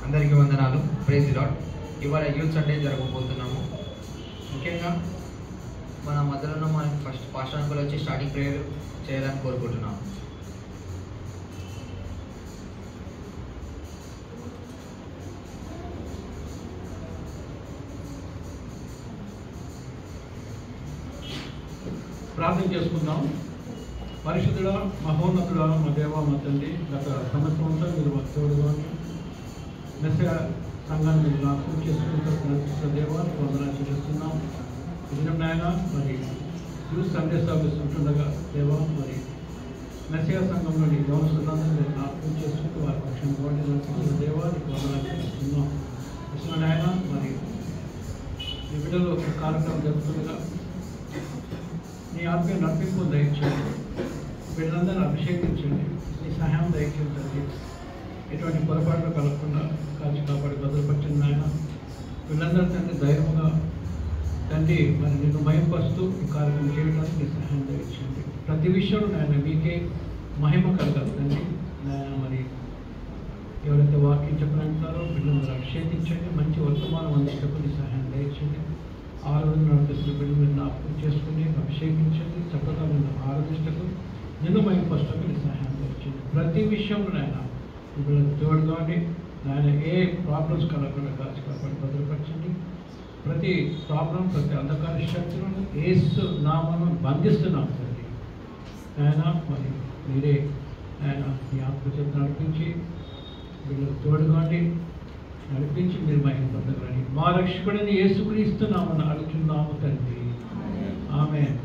అందరికీ వందనాలు. Praise the lord. ఇవాళ యూత్ సండే జరగబోతున్నాము. ముఖ్యంగా మన మధ్యలో మనకి ఫస్ట్ పాస్టర్ అంకుల్ వచ్చి స్టార్టింగ్ ప్రేయర్ చేయాలని కోరుకుంటున్నాము. ప్రార్థన చేసుకుందాం. పరిశుద్ధుడ, మహోన్నతుడ, మా దేవ, మా తండ్రి, గత సంవత్సరం అంతా మీరు తోడుగా మెస్స సంఘాన్ని మీరు జ్ఞాపకం చేసుకుంటున్న దేవానికి వందనాలు చెల్లిస్తున్నాం. ఇది నాయన మరి యూత్ సండే సర్వీస్ ఉంటుండగా దేవా మరి మెస్స సంఘంలోని యవనస్తులందరూ మీరు జ్ఞాపకం చేసుకుంటూ వారి పక్షంగా దేవానికి వందనాలు చెల్లిస్తున్నాం. కృష్ణ నాయన మరి ఈ బిడ్డలు ఒక కార్యక్రమం జరుగుతుండగా నీ ఆత్మీయ నడిపింపు దయచేయండి. వీళ్ళందరూ అభిషేకించండి. నీ సహాయం దయచేయండి. ఎటువంటి పొరపాట్లు కలగకుండా కాచి కాపాడి భద్రపరచండి నాయన. వీళ్ళందరూ తండ్రి ధైర్యంగా తండ్రి మరి నిన్ను మహిమపరుస్తూ ఈ కార్యక్రమం చేయడానికి నీ సహాయం దయచేయండి. ప్రతి విషయంలో నాయన మీకే మహిమ కలగాలి తండ్రి. నాయన మరి ఎవరైతే వాక్యం చెప్పాలంటారో వీళ్ళందరూ అభిషేకించండి. మంచి వర్తమానం అందించకు నీ సహాయం దయచేయండి. ఆరాధన నడిపిస్తున్న బిడ్డలు మీరు జ్ఞాపకం చేసుకుని అభిషేకించండి. చక్కగా నిన్ను ఆరాధించకు నిన్ను మహిమపరచకు నీ సహాయం దయచేయండి. ప్రతి విషయంలో నాయన వీళ్ళకి తోడుగాని నాయన ఏ ప్రాబ్లమ్స్ కలగకుండా కాచి కాపాడి భద్రపరచండి. ప్రతి ప్రాబ్లం ప్రతి అంధకార శక్తులను యేసు నామమున బంధిస్తున్నాం తండ్రి. నాయన మరి మీరే ఆయన మీ ఆత్మ చేత నడిపించి వీళ్ళకి తోడుగాని నడిపించి మీరు మహిమ పొందగలని మా రక్షకుడిని యేసుక్రీస్తు నామమున అడుగుచున్నాము తండ్రి. ఆమేన్.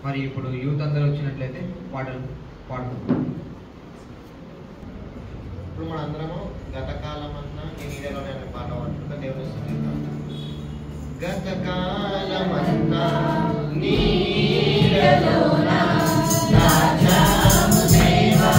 మరి ఇప్పుడు యూత్ అందరూ వచ్చినట్లయితే పాటలు పాడుతున్నాం. ఇప్పుడు మనందరము గతకాలమన్నా నీ నీడలోనే అనే పాట పాడుకుంటూ దేవుని స్తుతిద్దాం. గతకాలమన్నా నీ నీడలోన దాచాము దేవా,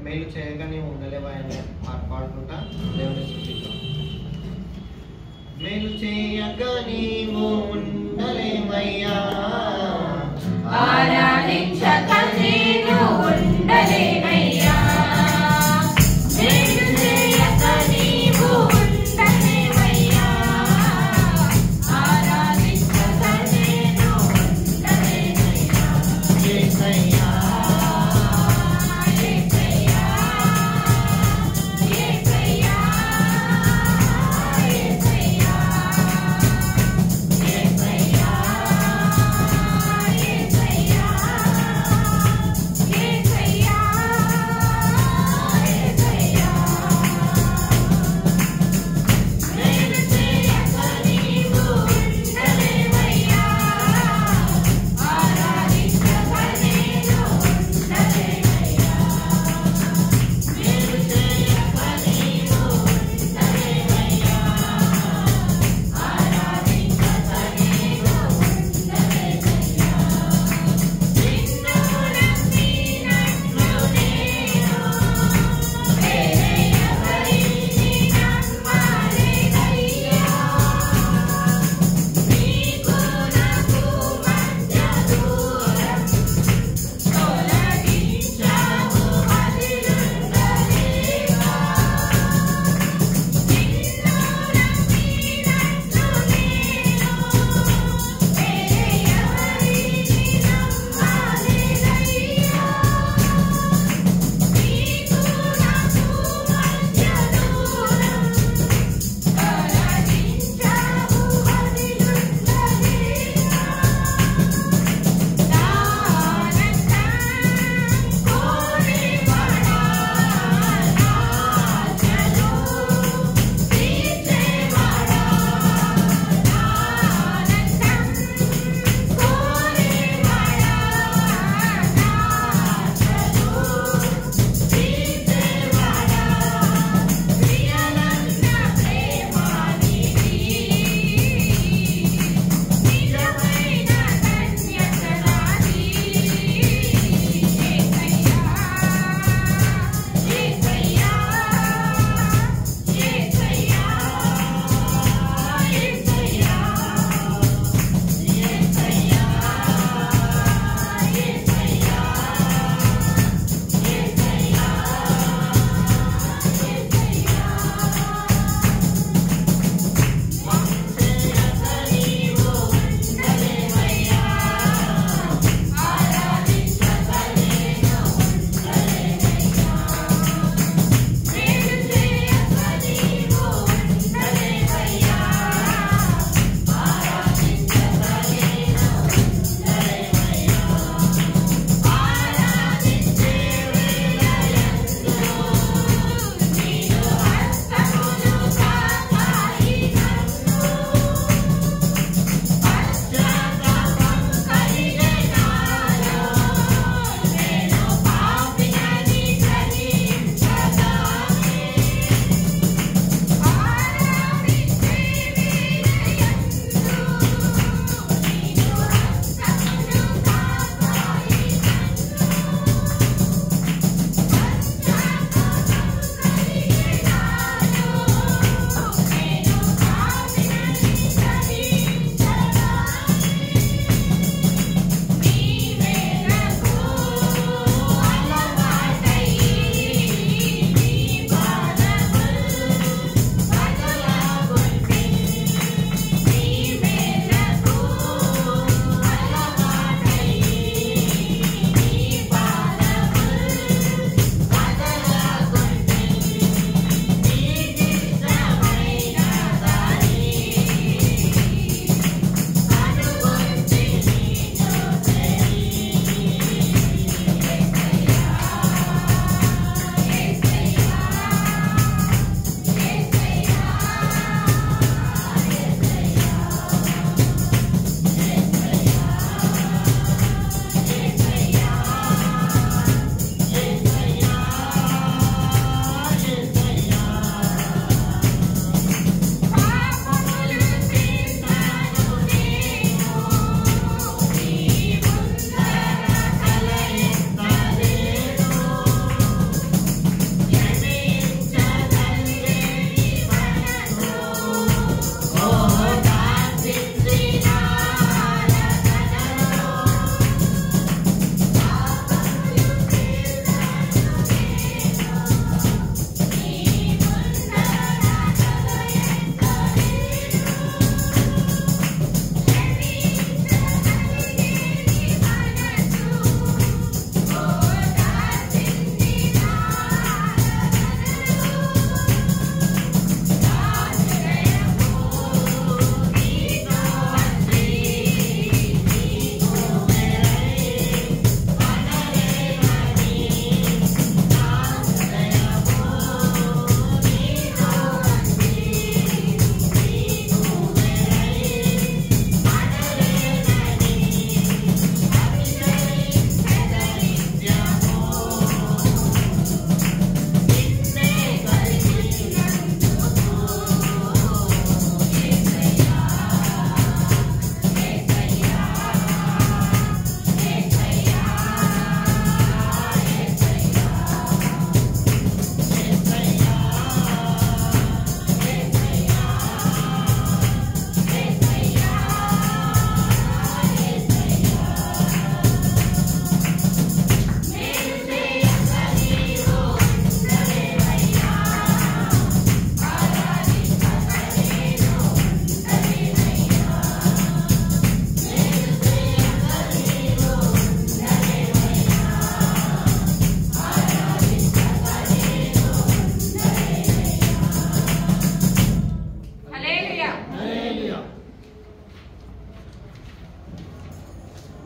మేలు చేయగా నీవు ఉండలేవా అని పాట పాడుకుంటా దేవుని స్తుతిద్దాం. మేలు చేయగా నీవు ఉండలేవయ్యా, ఆరాధించక నేను ఉండలేనయ్యా. మేలు చేయక నీవు ఉండలేవయ్యా, ఆరాధించక నేను ఉండలేనయ్యా. యేసయ్యా యేసయ్యా యేసయ్యా యేసయ్యా యేసయ్యా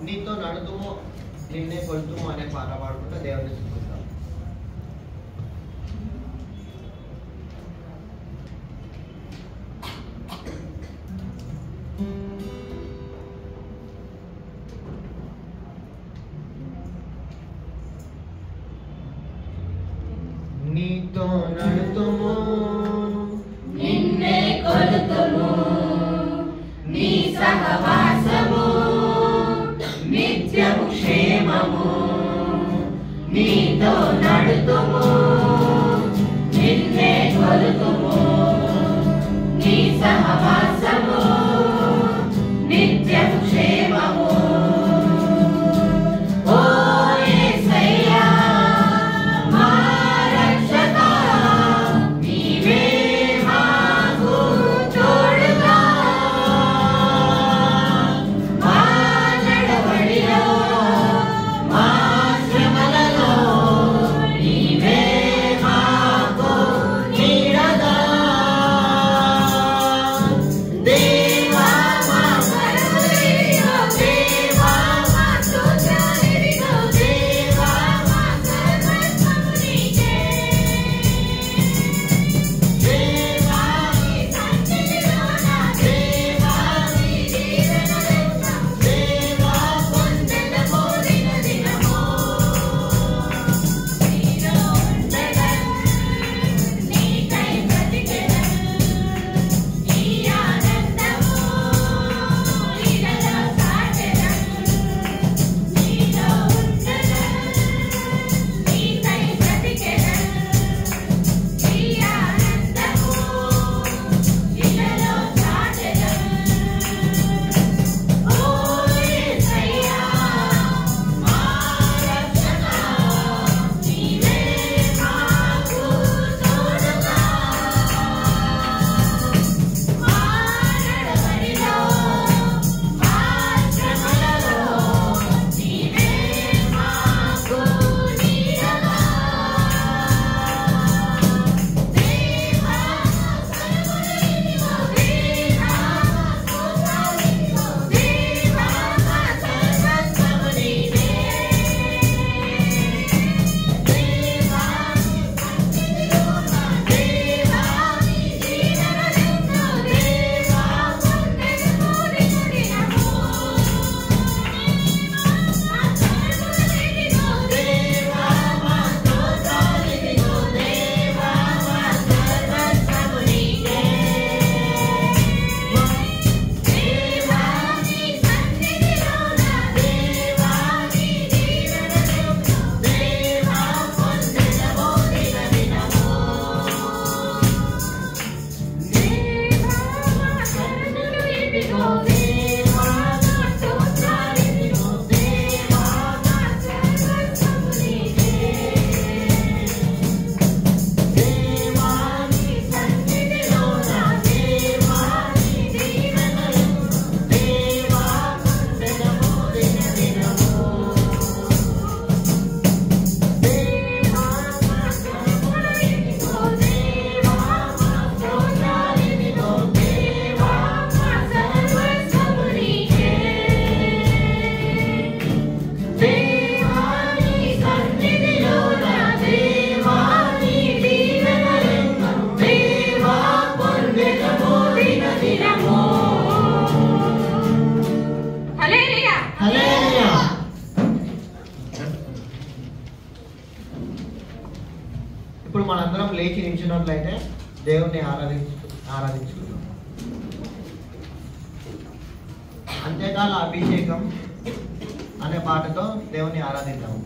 నీతో నడుతుమో నిన్నే కొలుతుమో అనే పాట పాడుకుంటూ దేవుని స్తుతిద్దాం. నీతో నడుతుమో నిన్నే కొలుతుము నీ సహవాసము నిత్యము క్షేమము నీతో నడుతుము నిన్నే కొలుతుము నీ సహవాసము నిత్యము క్షేమము ఓ యేసయ్యా మా రక్షకా నీవే మాకు తోడుగా మా నడవడిలో మా శ్రమలలో నీవే మాకు నీడగా దేవా మా సర్వశక్తియో దేవా మా స్తోత్రానిదిగో దేవా మా సర్వస్వము నీకే దేవా నీ సన్నిధిలోన దేవా నీ దీవెనలెన్నో దేవా పొందెదమో దినదినమో నీలో ఉండగలను నీకై బ్రతికెదను నీ ఆనందము ఇలలో సాటెదను నీలో ఉండగలను నీకై బ్రతికెదను నీ ఆనందము ఇలలో సాటెదను ఓ యేసయ్యా మా రక్షకా నీవే మాకు తోడుగా మా నడవడిలో మా శ్రమలలో నీవే మాకు నీడగా దేవా సర్వశక్తియో దేవా స్తోత్రానిదిగో దేవా మా సర్వస్వము నీవే దేవా సన్నిధిలోన దేవా నీ దీవెనలెన్నో దేవా పొందెదమో దినదినమో మా సర్వశక్తియో దేవా మా స్తోత్రానిదిగో దేవా మా సర్వస్వము నీకే దేవా నీ సన్నిధిలోన దేవా నీ దీవెనలెన్నో దేవా పొందెదమో దినదినమో దేవా మా కరుణలు ఇవిగో దేవా మా స్తోత్రాలివిగో దేవా మా సర్వస్వము నీకే దేవా నీ సన్నిధిలోన దేవా నీ దీవెనలెన్నో దేవా పొందెదమో దినదినమో దేవా మా కరుణలు ఇవిగో దేవా మా స్తోత్రాలివిగో దేవా మా సర్వస్వము నీకే దేవా నీ సన్నిధిలోన దేవా నీ దీవెనలెన్నో దేవా పొందెదమో దినదినమో హల్లెలూయా హల్లెలూయా. ఇప్పుడు మనందరం లేచి నిల్చున్నట్లయితే దేవుణ్ణి ఆరాధించుకుందాం. అంత్యకాల అభిషేకం అనే పాటతో దేవుణ్ణి ఆరాధిద్దాము.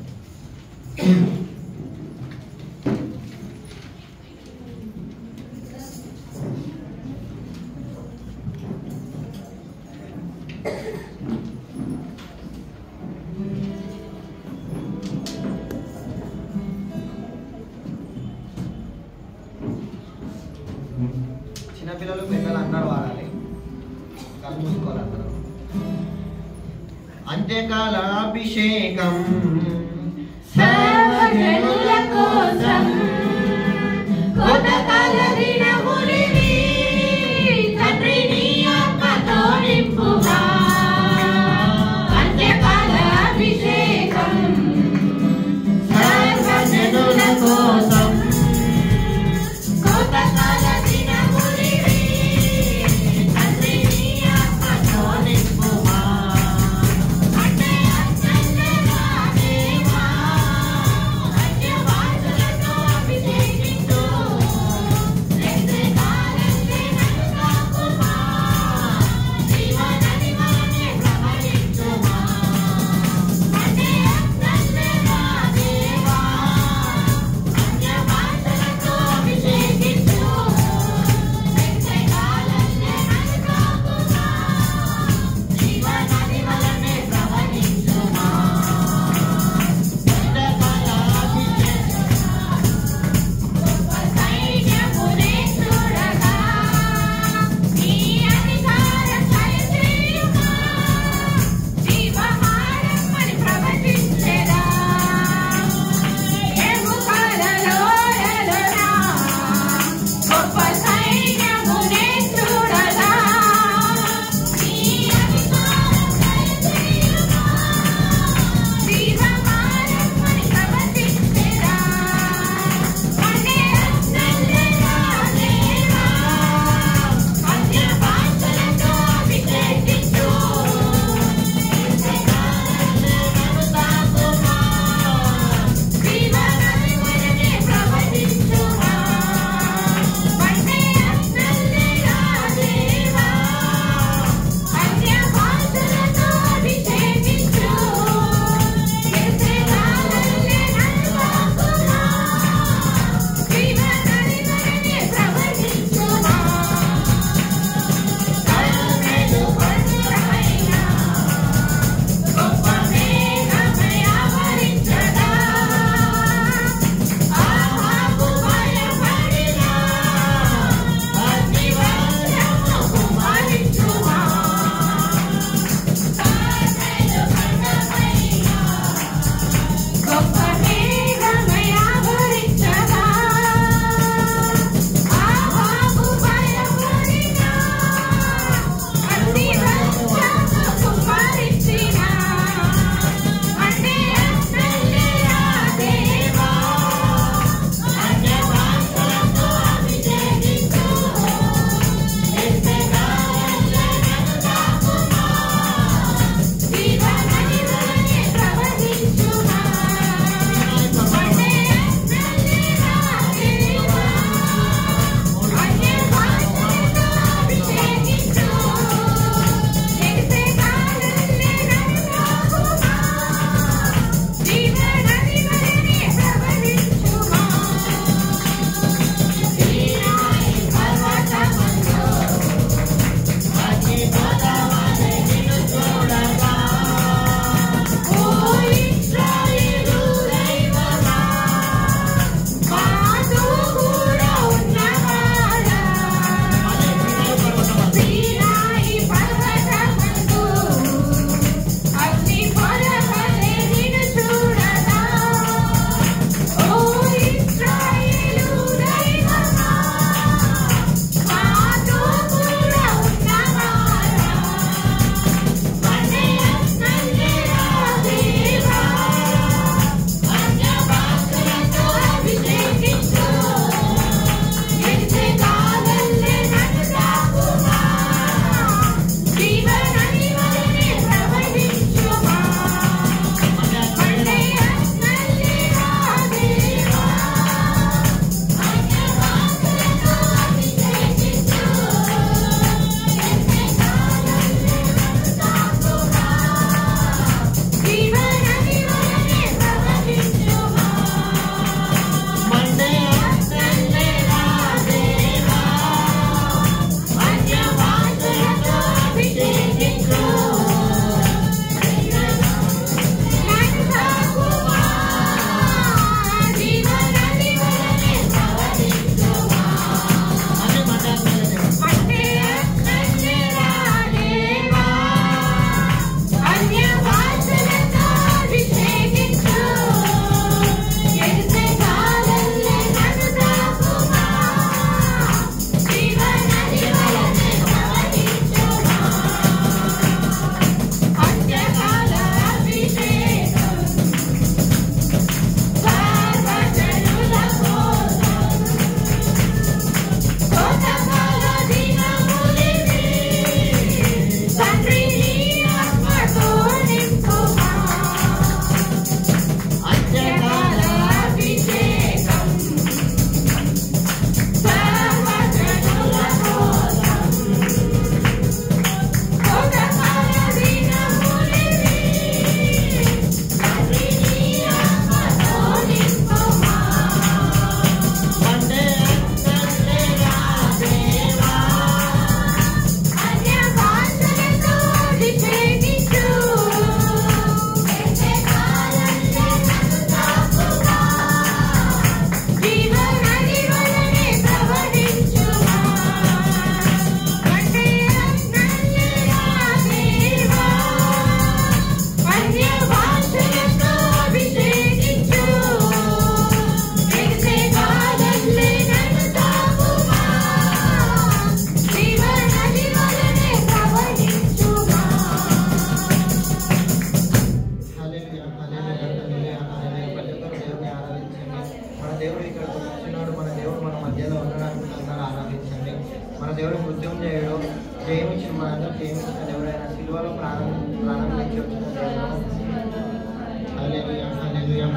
చిన్నపిల్లలు పెద్దలు అందరూ వాడాలి. కళ్ళు మూసుకోవాలి అందరూ. అంత్యకాల అభిషేకం సర్వజనుల కోసం కోటకాల దినములివి తండ్రి నీ ఆత్మతో నింపుగా అంత్యకాల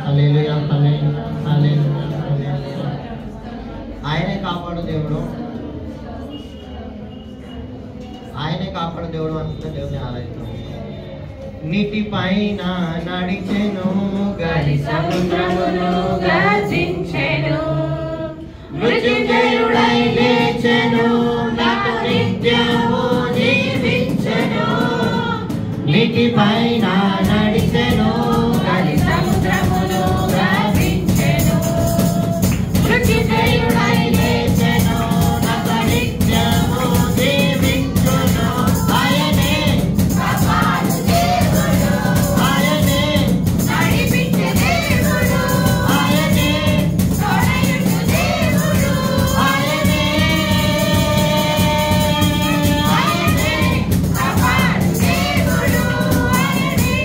హల్లెలూయా హల్లెలూయా హల్లెలూయా హల్లెలూయా. ఆయనే కాపాడు దేవుడు, ఆయనే కాపాడు దేవుడు అంటున్న దేవుని ఆరాధిస్తాం. నీటి పైన నడిచెను గాలి సముద్రమును గర్జించెను, మృత్యుంజయుడై లేచెను, నాకు నిత్యము జీవించెను. నీటి పైన నడిచెను గాలి సముద్రమును గర్జించెను, మృత్యుంజయుడై లేచెను, నాకు నిత్యము జీవించెను. ఆయనే కాపాడు దేవుడు, ఆయనే నడిపించే దేవుడు, ఆయనే తోడయుండు దేవుడు, ఆయనే ఆయనే కాపాడు దేవుడు, ఆయనే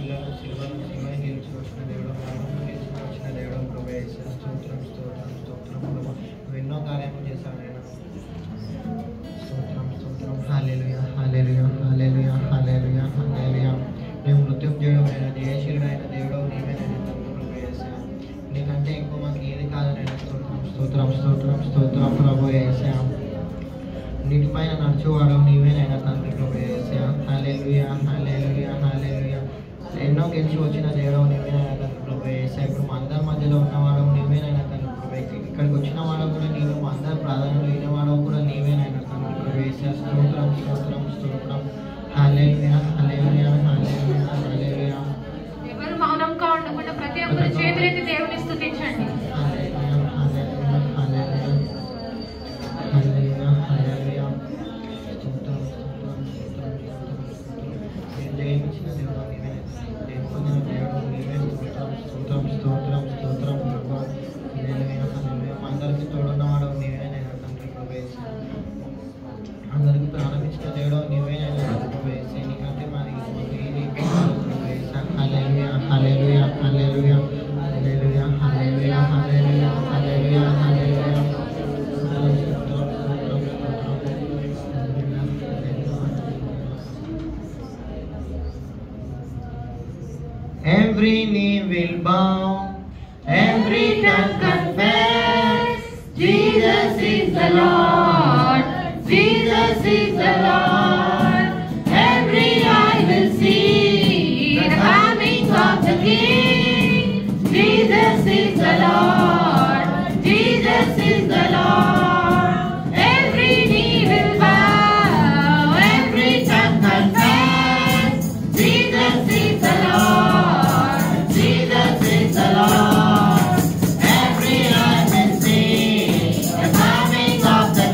శిలువని గెలిచి వచ్చిన దేవుడు, మరణం గెలిచి వచ్చిన దేవుడు ప్రభు యేసు. స్తోత్రం స్తోత్రం స్తోత్రం ప్రభు. నువ్వు ఎన్నో కార్యాలు చేశావు నేను. స్తోత్రం స్తోత్రం. హల్లెలూయా హల్లెలూయా హల్లెలూయా హల్లెలూయా హల్లెలూయా. మేము మృత్యుంజయుడైన జయశీలుడైన దేవుడు నీవేనైనా ప్రభు యేసు. నీకంటే ఎక్కువ మాకు ఏది కాదనైనా స్తోత్రం స్తోత్రం స్తోత్రం స్తోత్రం ప్రభు యేసు. నీటిపైన నడుచువాడు నీవేనైనా తండ్రి ప్రభు యేసు. హల్లెలూయా హల్లెలూయా హల్లెలూయా. ఎన్నో గెలిచి వచ్చిన దేవుడు నీవేనైనా తండ్రి ప్రభు యేసు. ఇప్పుడు మా అందరి మధ్యలో ఉన్నవాడు నీవేనైనా తండ్రి ప్రభు. ఇక్కడికి వచ్చిన వాడు కూడా నీవు, మా అందరి ప్రాధాన్యత లేనివాడు కూడా నీవేనైనా తండ్రి ప్రభు యేసు. స్తోత్రం స్తోత్రం స్తోత్రం. హల్లెలూయా హల్లెలూయా హల్లెలూయా హల్లెలూయా. ఎవరు మౌనంగా ఉండకుండా ప్రతి ఒక్కరు చేతులెత్తి దేవుని స్తుతించండి. హల్లెలూయా హల్లెలూయా హల్లెలూయా హల్లెలూయా హల్లెలూయా. స్తోత్రం స్తోత్రం స్తోత్రం స్తోత్రం. జయించిన దేవుడు నీవే, జయించిన దేవుడు నీవే. స్తోత్రం స్తోత్రం స్తోత్రం స్తోత్రం ప్రభు. హల్లెలూయా హల్లెలూయా. మా అందరికీ తోడున్నవాడు నీవేనైనా తండ్రి ప్రభు యేసు. అందరికీ ప్రారంభించిన దేవుడు నీవేనైనా తండ్రి ప్రభు యేసు. నీకంటే మరి ఏది ప్రభు యేసు. హల్లెలూయా హల్లెలూయా హల్లెలూయా హల్లెలూయా హల్లెలూయా హల్లెలూయా హల్లెలూయా హల్లెలూయా. Every knee will bow, every tongue confess, Jesus is the Lord, Jesus is the Lord. Every eye will see the coming of the King. Jesus is the Lord, Jesus is the Lord. Every knee will bow, every tongue confess, Jesus is the Lord, Jesus is the Lord. Every eye will see the coming of the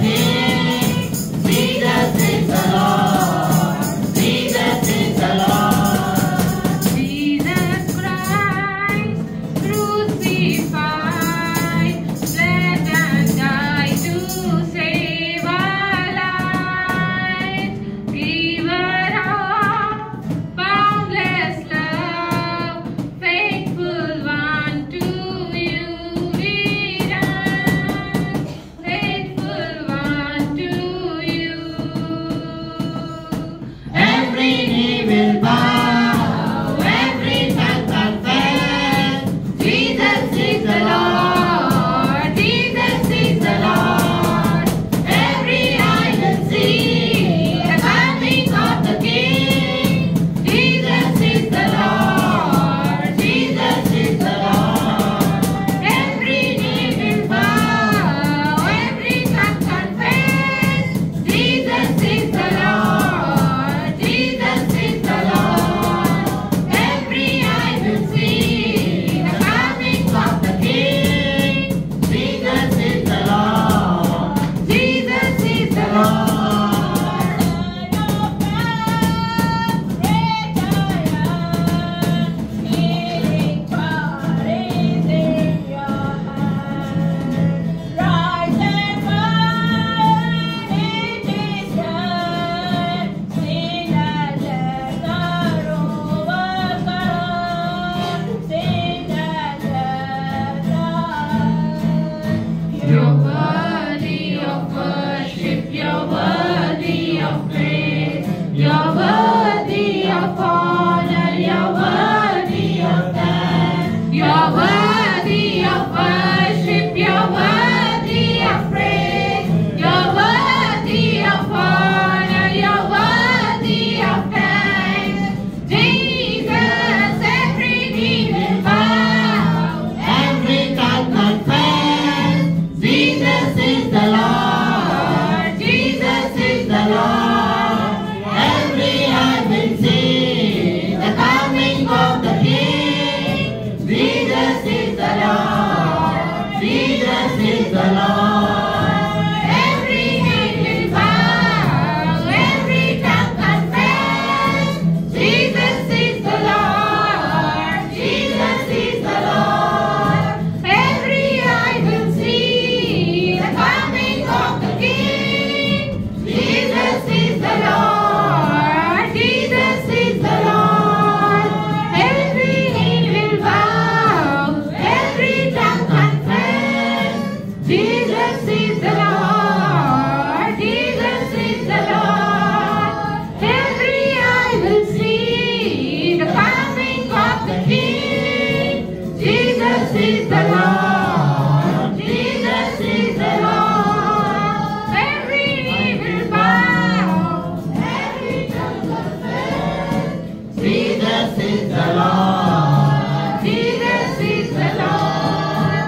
the Lord. Jesus is the Lord.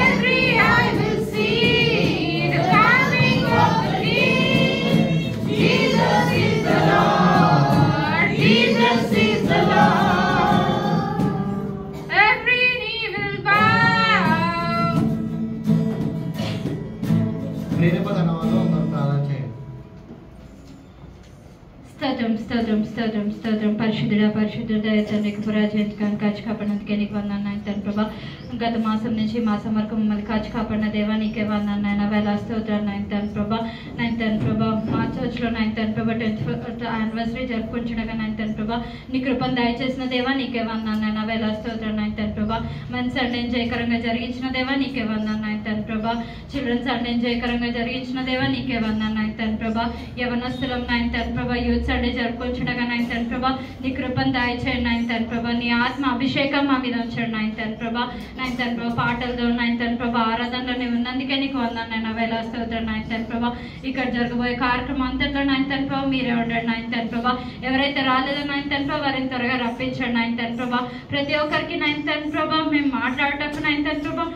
Every eye will see the coming of the King. Jesus is the Lord. Jesus is the Lord. Every knee will bow. ప్రేరేపదనంలో ఒకరు ప్రార్థన చేయండి. స్తోత్రం స్తోత్రం స్తోత్రం స్తోత్రం పరిశుద్ధుడా తండ్రికి పురాజేందుకని కాచి కాపాడినందుకే నీకు వందనాలు తండ్రి ప్రభా. గత మాసం నుంచి మాసం వరకు మమ్మల్ని కాచి కాపాడిన దేవా నీకే వందనాలు నాయన. వేళ స్తోత్రాలు నాయన తండ్రి ప్రభా. నాయన తండ్రి ప్రభా మా చర్చ్లో నాయన తండ్రి ప్రభా 24th యానివర్సరీ జరుపుకుంటుండగా నాయన తండ్రి ప్రభా నీ కృపను దయచేసిన దేవా నీకే వందనాలు నాయన. వేళ స్తోత్రాలు నాయన తండ్రి ప్రభా. మెన్స్ సండే జయకరంగా జరిగించిన దేవా నీకే వందనాలు నాయన తండ్రి ప్రభా. చిల్డ్రన్స్ సండే జయకరంగా జరిగించిన దేవా నీకే వందనాలు నాయన తండ్రి ప్రభా. యవనస్తులం నాయన తండ్రి ప్రభా యూత్ సండే జరుపుకుంటుండగా నాయన తండ్రి ప్రభా నీ కృపను దయచేయండి నాయన తండ్రి ప్రభా. నీ ఆత్మ అభిషేకం మా మీద ఉంచండి నాయన తండ్రి ప్రభా. నాయన తండ్రి ప్రభా పాటలతో నాయన తండ్రి ప్రభా ఆరాధనలో నీవు ఉన్నందుకే నీకు వందనాలు నాయన. వేళ స్తోత్రం నాయన తండ్రి ప్రభా. ఇక్కడ జరగబోయే కార్యక్రమం అంతట్లో నాయన తండ్రి ప్రభా మీరే ఉండండి నాయన తండ్రి ప్రభా. ఎవరైతే రాలేదో నాయన తండ్రి ప్రభా వారిని త్వరగా రప్పించండి నాయన తండ్రి ప్రభా. ప్రతి ఒక్కరికి నాయన తండ్రి ప్రభా మేము మాట్లాడటకు నాయన తండ్రి ప్రభా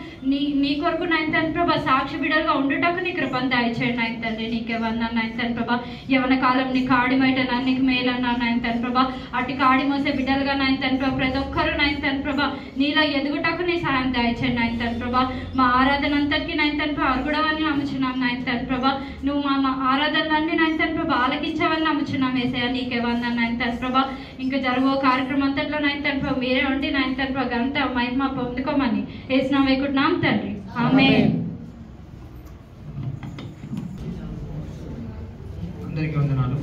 నీ కొరకు నాయన తండ్రి ప్రభా సాక్షి బిడ్డలుగా ఉండుటకు నీ కృపను దయచేయండి నాయన తండ్రి. నీకే వందనాలు నాయన తండ్రి ప్రభా. యవన కాలం నీ కాడి బయట నీకు మేలన్నా నాయన తండ్రి ప్రభా. అటు కాడి మోసే బిడ్డలుగా నాయన తండ్రి ప్రభా ప్రతి ఒక్కరు నాయన తండ్రి ప్రభా నీలో ఎదుగుటకు నీ సహాయం దయచేయండి నాయన తండ్రి ప్రభా. మా ఆరాధన అంతటికి నాయన తండ్రి ప్రభా అరుగుడవని నమ్ముచున్నాం నాయన తండ్రి ప్రభా. నువ్వు మా ఆరాధనలన్నీ నాయన తండ్రి ప్రభా ఆలకించవని నమ్ముచున్నాం యేసయ్యా. నీకే వందనాలు నాయన తండ్రి ప్రభా. ఇంకా జరుగో కార్యక్రమం అంతట్లో నాయన తండ్రి ప్రభా మీరే ఉండి నాయన తండ్రి ప్రభా గంట మహిమ పొందుకోమని యేసునామములో వేడుకుంటున్నాం తండ్రి. ఆమేన్. అందరికీ వందనాలు.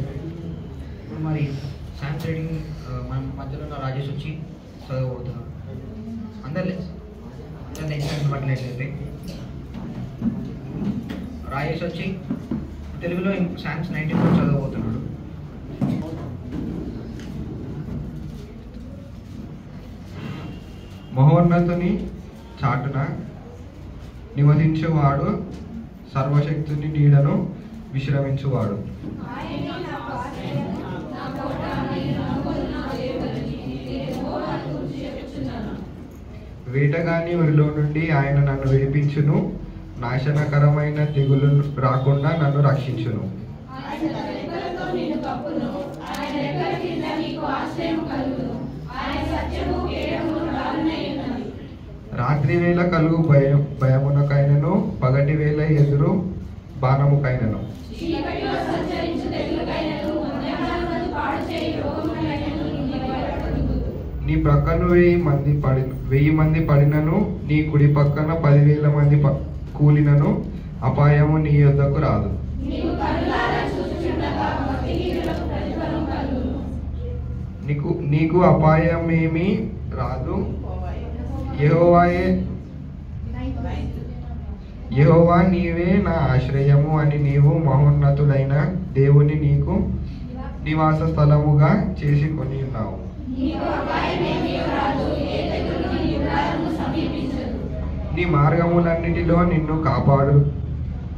ఇప్పుడు మరి సామ్స్ రీడింగ్ మన మధ్యలో ఉన్న రాజేష్ వచ్చి చదవబోతున్నాడు. అందరు నెక్స్ట్ పట్టలేట్లయితే రాజేష్ వచ్చి తెలుగులో సామ్స్ 19 చదవబోతున్నాడు. మహోన్నతుని చాటున నివసించువాడు, సర్వశక్తుని నీడను విశ్రమించువాడు. వేటగాని ఊరిలో నుండి ఆయన నన్ను విడిపించును, నాశనకరమైన తెగులు రాకుండా నన్ను రక్షించును. రాత్రి వేళ కలుగు భయమునకైనను, పగటి వేళ ఎదురు బాణముకైనను. నీ ప్రక్కను 1000 మంది పడినను, నీ కుడి పక్కన 10,000 మంది కూలినను అపాయము నీ యొద్దకు రాదు. నీకు అపాయమేమీ రాదు. యెహోవా నీవే నా ఆశ్రయము అని నీవు మహోన్నతుడైన దేవుని నీకు నివాస స్థలముగా చేసుకొని ఉన్నావు. నీ మార్గములన్నిటిలో నిన్ను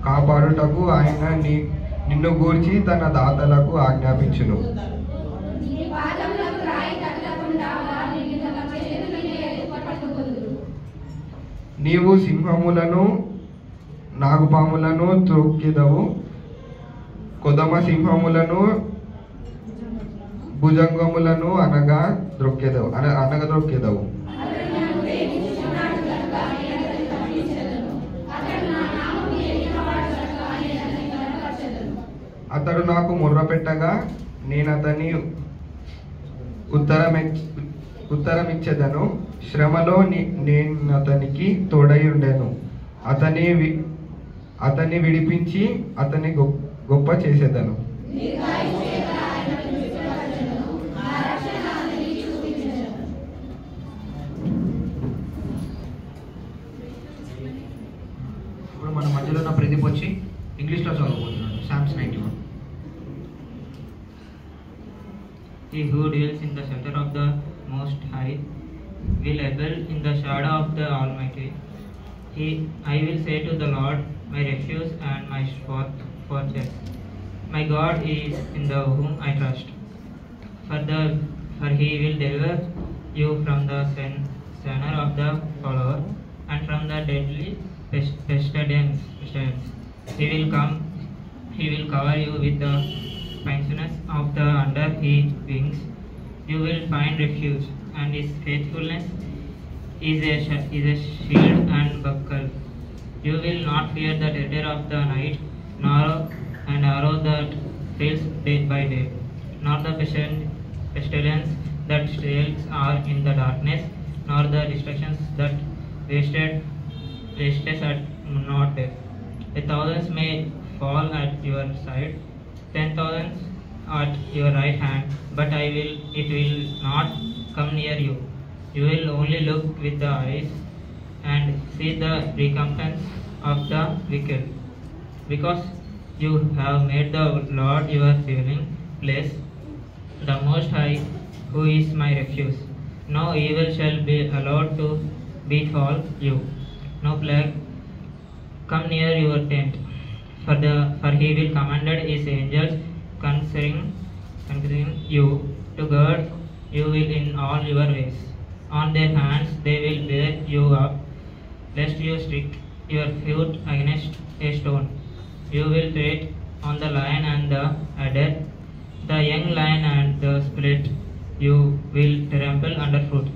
కాపాడుటకు ఆయన నిన్ను గూర్చి తన దాతలకు ఆజ్ఞాపించును. నీవు సింహములను నాగుపాములను త్రొక్కెదవు, కొదమ సింహములను భుజంగములను అనగద్రొక్కెదవు. అతడు నాకు మొర్ర పెట్టగా నేను అతని ఉత్తరమిచ్చెదను. శ్రమలో నేను అతనికి తోడై ఉండెను. అతన్ని విడిపించి అతన్ని గొప్ప చేసేదను. ఇప్పుడు మన మధ్యలో ఉన్న ప్రదీప్ వచ్చి ఇంగ్లీష్లో చదవబోతున్నాడు. Psalms 91. He who dwells in the shelter of the Most High will abide in the shadow of the Almighty. I will say to the Lord, my refuge and my fortress. My God is in the whom I trust. for he will deliver you from the snare of the fowler and from the deadly pestilence. He will cover you with the spiciness of the under his wings. You will find refuge, and his faithfulness is a shield and buckler. You will not fear the terror of the night, nor an arrow that fails day by day, nor the pestilence that stalks are in the darkness, nor the destructions that wastes at noonday. 1,000 may fall at your side, 10,000 at your right hand, but it will not come near you. You will only look with the eyes and see the recompense of the wicked, because you have made the Lord your dwelling place, the Most High, who is my refuge. No evil shall be allowed to befall you, no plague come near your tent. For he will commanded his angels concerning you to guard you will in all your ways. On their hands they will bear you up, lest you strike your foot against a stone. You will tread on the lion and the adder, the young lion and the split you will trample underfoot.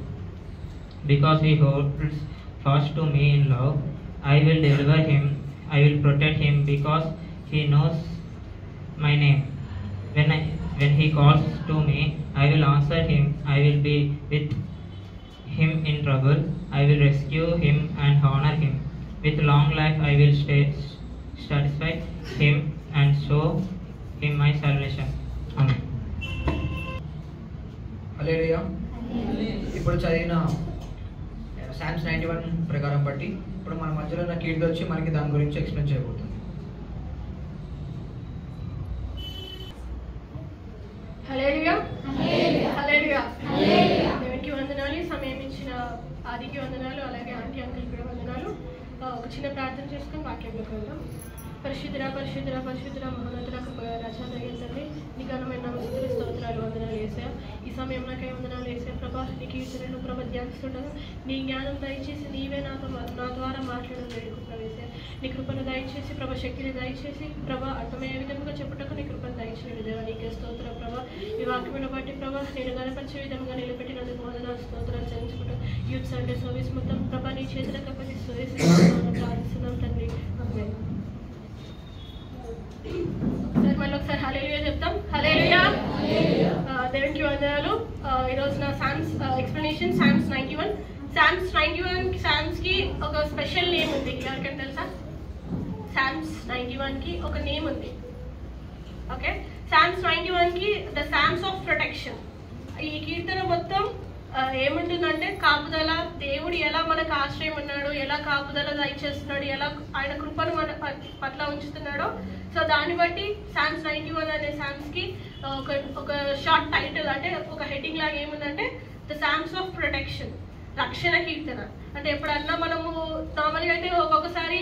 Because he holds fast to me in love, I will deliver him, I will protect him, because he knows my name. When he calls to me, I will answer him, I will be with him in trouble, I will rescue him and honor him. With long life I will satisfy him and show him my salvation. Amen. హల్లెలూయా. ఇప్పుడు చదివిన psalms 91 ప్రకారం బట్టి ఇప్పుడు మన మధ్యలో ఉన్న కీర్తి వచ్చి మనకి దాని గురించి ఎక్స్ప్లెయిన్ చేయబోతుంది. హల్లెలూయా. హల్లెలూయా. దేవునికి వందనాలు. సమయం ఇచ్చిన ఆదికి వందనాలు, అలాగే ఆంటీ అంకుల్ కూడా వందనాలు. ఒక చిన్న ప్రార్థన చేసుకుని వాక్యంలోకి వెళ్దాం. పరిశుద్ధుడా పరిశుద్ధుడా పరిశుద్ధుడా మహోన్నతుడా కృపగల రాజా దయగల తండ్రి, నీ ఘనమైన స్తుతులు స్తోత్రాలు వందనాలు యేసయ్యా. ఈ సమయం నాకై వందనాలు యేసయ్యా. ప్రభా నీ కీర్తనను ప్రభ ధ్యానిస్తుండగా నీ జ్ఞానం దయచేసి నీవే నా ద్వారా మాట్లాడడం వేడుకుంటున్నావు యేసయ్యా. నీ కృపను దయచేసి ప్రభ శక్తిని దయచేసి ప్రభ అర్థమయ్యే విధంగా చెప్పుటకు నీ కృపను దయచేయండి దేవా. నీకే స్తోత్రం ప్రభ. ఈ వాక్యమును బట్టి ప్రభ నేను గణపరిచే విధంగా నిలబెట్టినందుకు వందనాలు స్తోత్రాలు చెల్లించుకుంటూ యూత్ సండే సర్వీస్ మొత్తం ప్రభ నీ చేతులకు అప్పగిస్తూ ప్రార్థిస్తున్నాం తండ్రి. ఆమేన్. సార్ మళ్ళీ ఒకసారి హల్లెలూయా చెప్తాం. హల్లెలూయా. దేవునికి వందనాలు. ఈరోజు నా సామ్స్ ఎక్స్ప్లెనేషన్ సామ్స్ 91. సామ్స్ 91 కి ఒక స్పెషల్ నేమ్ ఉంది. ఎవరికైనా తెలుసా? సామ్స్ 91 కి ఒక నేమ్ ఉంది. ఓకే, సామ్స్ 91 కి ద సామ్స్ ఆఫ్ ప్రొటెక్షన్. ఈ కీర్తన మొత్తం ఏముంటుందంటే కాపుదల, దేవుడు ఎలా మనకు ఆశ్రయం ఉన్నాడు, ఎలా కాపుదల దయచేస్తున్నాడు, ఎలా ఆయన కృపను మన పట్ల ఉంచుతున్నాడో. సో దాన్ని బట్టి సామ్స్ 91 అనే సామ్స్ కి ఒక షార్ట్ టైటిల్, అంటే ఒక హెడ్డింగ్ లాగా ఏముందంటే ద సామ్స్ ఆఫ్ ప్రొటెక్షన్, రక్షణ కీర్తన. అంటే ఎప్పుడన్నా మనము నార్మల్గా అయితే ఒక్కొక్కసారి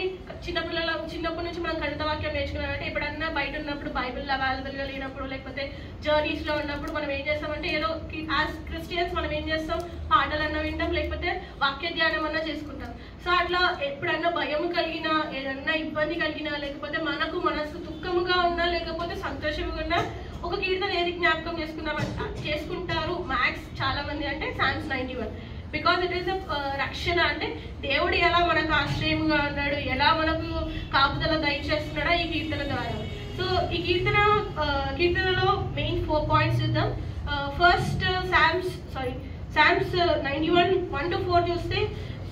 చిన్నప్పటి నుంచి మనం కంఠవాక్యం నేర్చుకున్నామంటే ఎప్పుడన్నా బయట ఉన్నప్పుడు బైబిల్ అవైలబుల్గా లేనప్పుడు లేకపోతే జర్నీస్లో ఉన్నప్పుడు మనం ఏం చేస్తామంటే ఏదో యాజ్ క్రిస్టియన్స్ మనం ఏం చేస్తాం, పాటలన్నా వింటాం, లేకపోతే వాక్య ధ్యానం అన్నా చేసుకుంటాం. సో అట్లా ఎప్పుడన్నా భయం కలిగినా, ఏదన్నా ఇబ్బంది కలిగినా, లేకపోతే మనకు మనసు దుఃఖముగా ఉన్నా, లేకపోతే సంతోషంగా ఉన్నా ఒక కీర్తన ఏది జ్ఞాపకం చేసుకుంటారు మ్యాక్స్ చాలా మంది అంటే సామ్స్ 91. బికాజ్ ఇట్ ఈస్ రక్షణ, అంటే దేవుడు ఎలా మనకు ఆశ్రయంగా ఉన్నాడు, ఎలా మనకు కాపుదల దయచేస్తున్నాడో ఈ కీర్తన ద్వారా. సో ఈ కీర్తనలో మెయిన్ 4 పాయింట్స్ చూద్దాం. ఫస్ట్ సామ్స్ 91 1 to 4 చూస్తే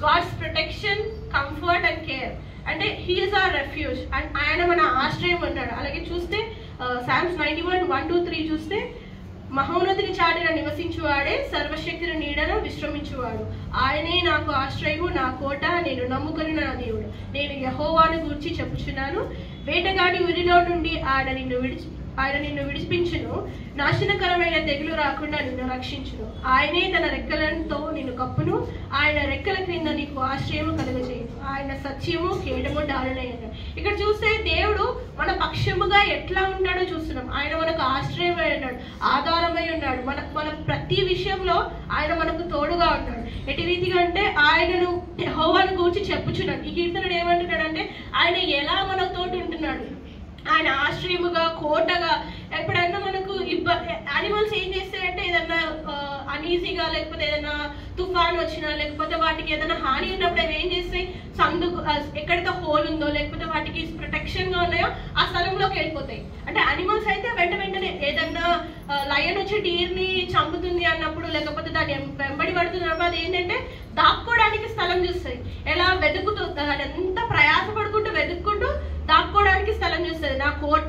God's protection, comfort and care. అంటే he is our refuge, and ఆయన మన ఆశ్రయం ఉన్నాడు. అలాగే చూస్తే సామ్స్ 91 1 to 3 చూస్తే మహోన్నతిని చాటిన నివసించువాడే, సర్వశక్తిని నీడన విశ్రమించువాడు. ఆయనే నాకు ఆశ్రయము, నా కోట, నేను నమ్ముకుని నా దేవుడు. నేను యెహోవాను గూర్చి చెప్పుచున్నాను, వేటగాడి ఉరిలో నుండి ఆడ నిన్ను ఆయన నిన్ను విడిపించును, నాశనకరమైన తెగులు రాకుండా నిన్ను రక్షించును. ఆయనే తన రెక్కలతో నిన్ను కప్పును, ఆయన రెక్కల క్రింద నీకు ఆశ్రయము కలుగజేయును. ఆయన సత్యము కేడము డాలునై అన్నాడు. ఇక్కడ చూస్తే దేవుడు మన పక్షముగా ఎట్లా ఉంటాడో చూస్తున్నాం. ఆయన మనకు ఆశ్రయమై ఉన్నాడు, ఆధారమై ఉన్నాడు. మన ప్రతి విషయంలో ఆయన మనకు తోడుగా ఉంటాడు. ఎటు రీతిగా అంటే ఆయనను యెహోవాను గురించి చెప్పుచున్నాడు. ఈ కీర్తనడు ఏమంటున్నాడు అంటే ఆయన ఎలా మన తోడు ఉంటున్నాడు, ఆయన ఆశ్రయముగా కోటగా. ఎప్పుడైనా మనకు యానిమల్స్ ఏం చేస్తాయంటే ఏదన్నా అనీజీగా లేకపోతే ఏదైనా తుఫాన్ వచ్చినా లేకపోతే వాటికి ఏదైనా హాని ఉన్నప్పుడు అవి ఏం చేస్తాయి, ఎక్కడైతే హోల్ ఉందో లేకపోతే వాటికి ప్రొటెక్షన్ గా ఉన్నాయో ఆ స్థలంలోకి వెళ్ళిపోతాయి. అంటే యానిమల్స్ అయితే వెంటనే ఏదన్నా లయన్ వచ్చి డీర్ ని చంపుతుంది అన్నప్పుడు లేకపోతే దాన్ని వెంబడి పడుతున్నప్పుడు అది ఏంటంటే దాక్కోవడానికి స్థలం చూస్తుంది. ఎలా వెతుకుతూ అది ఎంత ప్రయాసపడుకుంటూ వెతుక్కుంటూ దాక్కోవడానికి స్థలం చూస్తుంది.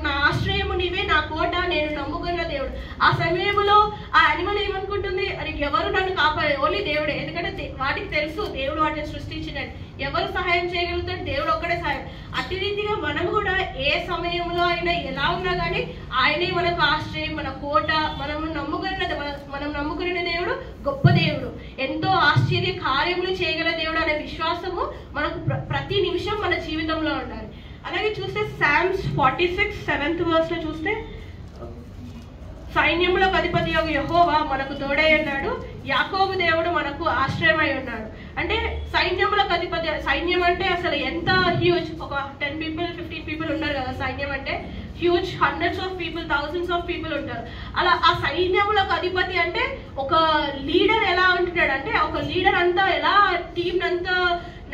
నా ఆశ్రయము నీవే, నా కోట, నేను నమ్ముకున్న దేవుడు. ఆ సమయంలో ఆ యానిమల్ ఏమనుకుంటుంది, అది ఎవరు నన్ను కాపాడే, ఓన్లీ దేవుడే. ఎందుకంటే వాటికి తెలుసు దేవుడు వాటిని సృష్టించినట్టు. ఎవరు సహాయం చేయగలుగుతాడు, దేవుడు ఒక్కడే సహాయం. అట్టి రీతిగా మనం కూడా ఏ సమయంలో అయినా ఎలా ఉన్నా కానీ ఆయనే మనకు ఆశ్రయం, మన కోట. మనం నమ్ముకున్న దేవుడు గొప్ప దేవుడు, ఎంతో ఆశ్చర్య కార్యములు చేయగల దేవుడు అనే విశ్వాసము మనకు ప్రతి నిమిషం మన జీవితంలో ఉండాలి. అలాగే చూస్తే సామ్స్ 46 7th verse లో చూస్తే సైన్యములకు అధిపతి యెహోవా మనకు తోడై ఉన్నాడు, యాకోబు దేవుడు మనకు ఆశ్రయమై ఉన్నాడు. అంటే సైన్యములకు అధిపతి, సైన్యం అంటే అసలు ఎంత హ్యూజ్, ఒక 10 people 15 people ఉన్నారు కదా సైన్యం అంటే. Huge, hundreds of people, thousands of people ఉంటారు. అలా ఆ సైన్యములకు అధిపతి అంటే ఒక లీడర్ ఎలా ఉంటున్నాడు అంటే ఒక లీడర్ అంతా ఎలా టీం అంతా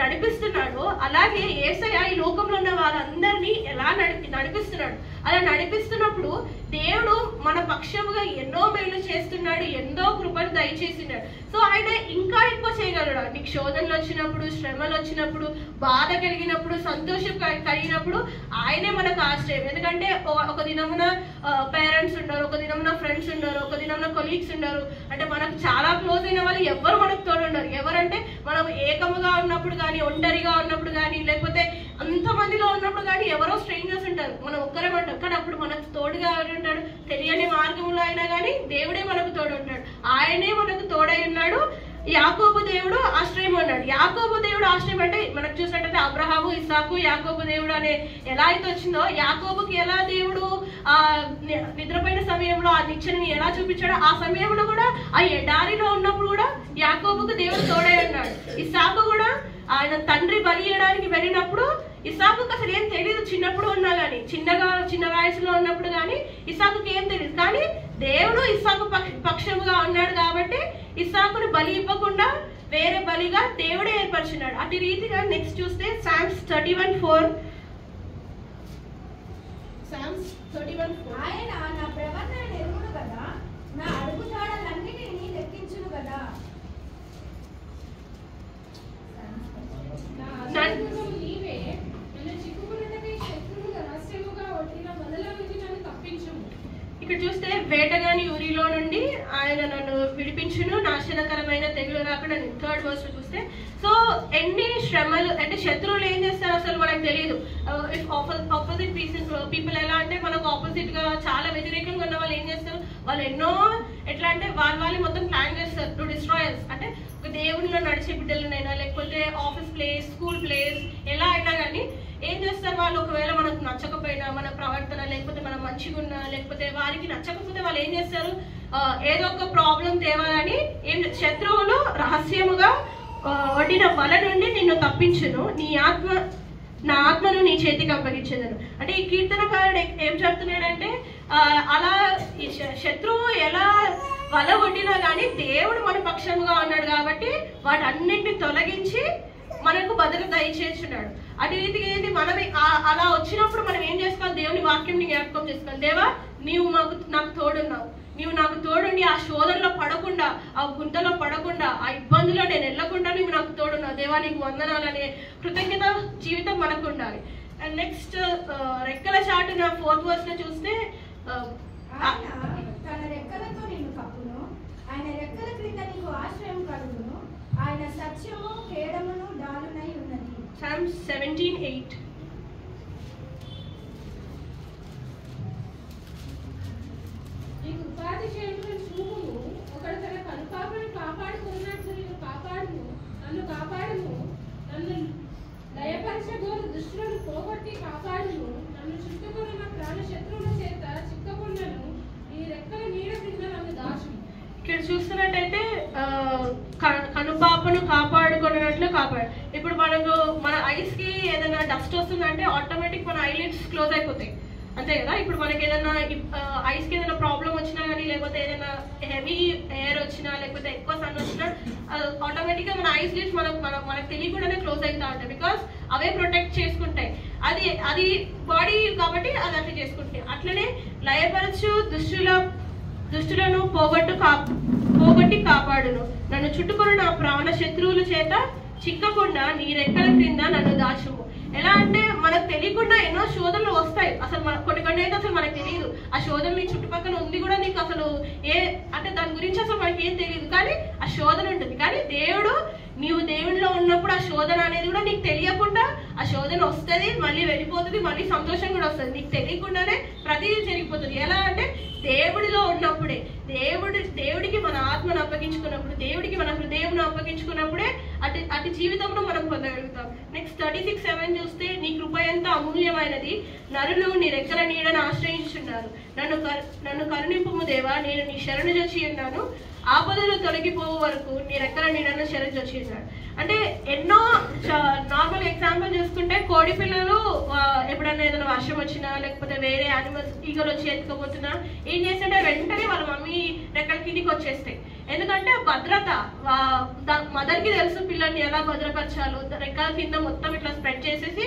నడిపిస్తున్నాడు, అలాగే యేసయ్య ఈ లోకంలో ఉన్న వారందరినీ ఎలా నడిపిస్తున్నాడు. అలా నడిపిస్తున్నప్పుడు దేవుడు మన పక్షముగా ఎన్నో మేలు చేస్తున్నాడు, ఎన్నో కృపను దయచేసినాడు. సో ఆయన ఇంకా ఎక్కువ చేయగలడు. నీకు శోధనలు వచ్చినప్పుడు, శ్రమలు వచ్చినప్పుడు, బాధ కలిగినప్పుడు, సంతోషం కలిగినప్పుడు ఆయనే మనకు ఆశ్రయం. ఎందుకంటే ఒక దినమున పేరెంట్స్ ఉండరు, ఒక దినమున ఫ్రెండ్స్ ఉండరు, ఒక దినమున కొలీగ్స్ ఉండరు. అంటే మనకు చాలా క్లోజ్ అయిన వాళ్ళు ఎవరు మనకు తోడు ఉండరు. ఎవరంటే మనం ఏకముగా ఉన్నప్పుడు కానీ, ఒంటరిగా ఉన్నప్పుడు కానీ, లేకపోతే అంతమందిలో ఉన్నప్పుడు కానీ ఎవరో స్ట్రేంజర్స్ ఉంటారు, మనం ఒక్కరే ఉంటాం. కానీ అప్పుడు మనకు తోడుగా ఉంటాడు. తెలియని మార్గంలో అయినా కానీ దేవుడే మనకు తోడు ఉంటాడు. ఆయనే మనకు తోడై ఉన్నాడు. యాకోబు దేవుడు ఆశ్రయం అన్నాడు. యాకోబు దేవుడు ఆశ్రయం అంటే మనకు చూసినట్టయితే అబ్రహాము, ఇస్సాకు, యాకోబు దేవుడు అనే ఎలా అయితే వచ్చిందో, యాకోబుకి ఎలా దేవుడు ఆ నిద్రపోయిన సమయంలో ఆ నిచ్చెనని ఎలా చూపించాడో, ఆ సమయంలో కూడా ఆ ఎడారిలో ఉన్నప్పుడు కూడా యాకోబుకు దేవుడు తోడై ఉన్నాడు. ఇస్సాకు కూడా ఆయన తండ్రి బలి చేయడానికి వెళ్ళినప్పుడు ఇస్సాకుకి అసలు ఏం తెలియదు. చిన్నప్పుడు ఉన్నా కానీ, చిన్న వయసులో ఉన్నప్పుడు కానీ ఇస్సాకుకి ఏం తెలియదు. కానీ దేవుడు ఇస్సాకు పక్షముగా ఉన్నాడు కాబట్టి ఇస్సాకుని బలి ఇవ్వకుండా వేరే బలిగా దేవుడే ఏర్పరిచినాడు. అటు రీతిగా నెక్స్ట్ చూస్తే సామ్స్ 31:4. సామ్స్ 31:4. ఆయన నా ప్రవర్తన ఎరుగును కదా, నా అడుగుజాడలన్నిటినీ లెక్కించును కదా. నీవే నన్ను చిక్కుకున్నట్టుగా శత్రువుగా రహస్యముగా ఒట్టిన వదల నుంచి నన్ను తప్పించుము. ఇక్కడ చూస్తే వేటగాని ఊరిలో నుండి ఆయన నన్ను విడిపించును, నాశనకరమైన తెగులు రాకుండా. 3rd verse చూస్తే సో ఎన్ని శ్రమలు అంటే శత్రువులు ఏం చేస్తారు అసలు మనకు తెలియదు. ఆపోజిట్ పీపుల్ ఎలా అంటే మనకు ఆపోజిట్ గా చాలా వ్యతిరేకంగా ఉన్న వాళ్ళు ఏం చేస్తారు, వాళ్ళు ఎన్నో ఎట్లా అంటే వాళ్ళు మొత్తం ప్లాన్ చేస్తారు టు డిస్ట్రాయర్స్. అంటే ఒక దేవునిలో నడిచే బిడ్డలనైనా లేకపోతే ఆఫీస్ ప్లేస్, స్కూల్ ప్లేస్, ఎలా అయినా కానీ ఏం చేస్తారు వాళ్ళు, ఒకవేళ మనకు నచ్చకపోయినా మన ప్రవర్తన లేకపోతే మనం మంచిగా ఉన్నా లేకపోతే వారికి నచ్చకపోతే వాళ్ళు ఏం చేస్తారు, ఏదో ఒక ప్రాబ్లం తేవాలని శత్రువులు రహస్యముగా వడ్డిన వల నుండి నిన్ను తప్పించును, నా ఆత్మను నీ చేతికి అప్పగించేదను. అంటే ఈ కీర్తనకారుడు ఏం చెప్తున్నాడంటే అలా శత్రువు ఎలా వల వడ్డినా కానీ దేవుడు మన పక్షంగా ఉన్నాడు కాబట్టి వాటన్నింటిని తొలగించి మనకు భద్రత దయచేస్తున్నాడు. అటు రీతిగా ఏంటి మనం అలా వచ్చినప్పుడు మనం ఏం చేసుకోవాలి, దేవుని వాక్యం జ్ఞాపకం చేసుకోవాలి. దేవా నీవు నాకు తోడున్నావు, నీవు నాకు తోడుండి ఆ శోధనలో పడకుండా, ఆ గుంతలో పడకుండా, ఆ ఇబ్బందుల్లో నేను వెళ్ళకుండా నీవు నాకు తోడున్నావు. దేవా నీకు వందనాలనే కృతజ్ఞత జీవితం మనకు ఉండాలి. అండ్ నెక్స్ట్ రెక్కల చాటున 4th verse లో చూస్తే తన రెక్కలతో నిన్ను కప్పును, ఆయన రెక్కల క్రింద నీకు ఆశ్రయం కలుగును, ఆయన సత్యము కేడమును డాలునై ఉన్నది. Psalms 17:8. చేయడం చూపుము, ఒకడు తన కనుపాపను కాపాడుకున్నట్లు నేను కాపాడును, నన్ను కాపాడును, నన్ను లయపరచగోరు దుష్టులను పోగొట్టి కాపాడును, నన్ను చుట్టుకున్న ప్రాణ శత్రువుల చేత చిక్కకుండను, ఈ రెక్కల నీడ క్రింద నన్ను దాచుము. ఇక్కడ చూస్తున్నట్టయితే కనుపాపను కాపాడుకున్నట్లు కాపాడు. ఇప్పుడు మనకు మన ఐస్ కి ఏదైనా డస్ట్ వస్తుందంటే ఆటోమేటిక్ మన ఐలిడ్స్ క్లోజ్ అయిపోతాయి, అంతే కదా. ఇప్పుడు మనకి ఏదైనా ఐస్ కి ఏదైనా ప్రాబ్లం వచ్చినా కానీ, లేకపోతే ఏదైనా హెవీ ఎయిర్ వచ్చినా, లేకపోతే ఎక్కువ సన్ వచ్చినా ఆటోమేటిక్ గా మన ఐస్ లిడ్స్ మనకు తెలియకుండానే క్లోజ్ అవుతా ఉంటాయి. బికాస్ అవే ప్రొటెక్ట్ చేసుకుంటాయి, అది బాడీ కాబట్టి అది అట్లా చేసుకుంటాయి. అట్లనే లయపరచు దుష్టులను పోగొట్టి కాపాడును, నన్ను చుట్టుకుని నా ప్రాణ శత్రువుల చేత చిక్కకుండా నీ రెక్కల క్రింద నన్ను దాచుము. ఎలా అంటే మనకు తెలియకుండా ఎన్నో శోధనలు వస్తాయి. అసలు కొన్ని అయితే అసలు మనకు తెలియదు, ఆ శోధన నీ చుట్టుపక్కల ఉంది కూడా నీకు అసలు అంటే దాని గురించి అసలు మనకి ఏం తెలియదు, కానీ ఆ శోధన ఉంటుంది. కానీ నీవు దేవుడిలో ఉన్నప్పుడు ఆ శోధన అనేది కూడా నీకు తెలియకుండా ఆ శోధన వస్తుంది, మళ్ళీ వెళ్ళిపోతుంది, మళ్ళీ సంతోషం కూడా వస్తుంది. నీకు తెలియకుండానే ప్రతిదీ జరిగిపోతుంది. ఎలా అంటే దేవుడిలో ఉన్నప్పుడే, దేవుడికి మన ఆత్మను అప్పగించుకున్నప్పుడు, దేవుడికి మన హృదయం అప్పగించుకున్నప్పుడే అటు జీవితంలో మనం పొందగలుగుతాం. నెక్స్ట్ 36:7 చూస్తే, నీ కృప ఎంత అమూల్యమైనది, నరులు నీ రెక్కల నీడను ఆశ్రయించున్నారు, నన్ను కరుణింపుము దేవా, నేను నీ శరణు జొచ్చి ఉన్నాను, ఆపదలు తొలగిపోవు వరకు నీ రెక్కల నీడను శరణు జొచ్చి ఉన్నాడు. అంటే ఎన్నో నార్మల్ ఎగ్జాంపుల్ చూసుకుంటే, కోడి పిల్లలు ఎప్పుడైనా ఏదైనా వర్షం వచ్చినా, లేకపోతే వేరే యానిమల్స్ ఈగలు వచ్చి ఎత్తుకోబోతున్నా ఏం చేస్తుంటే వెంటనే వాళ్ళ మమ్మీ రెక్కల కిందికి వచ్చేస్తాయి. ఎందుకంటే భద్రత, మదర్ కి తెలుసు పిల్లల్ని ఎలా భద్రపరచాలో, రెక్కల కింద మొత్తం ఇట్లా స్ప్రెడ్ చేసేసి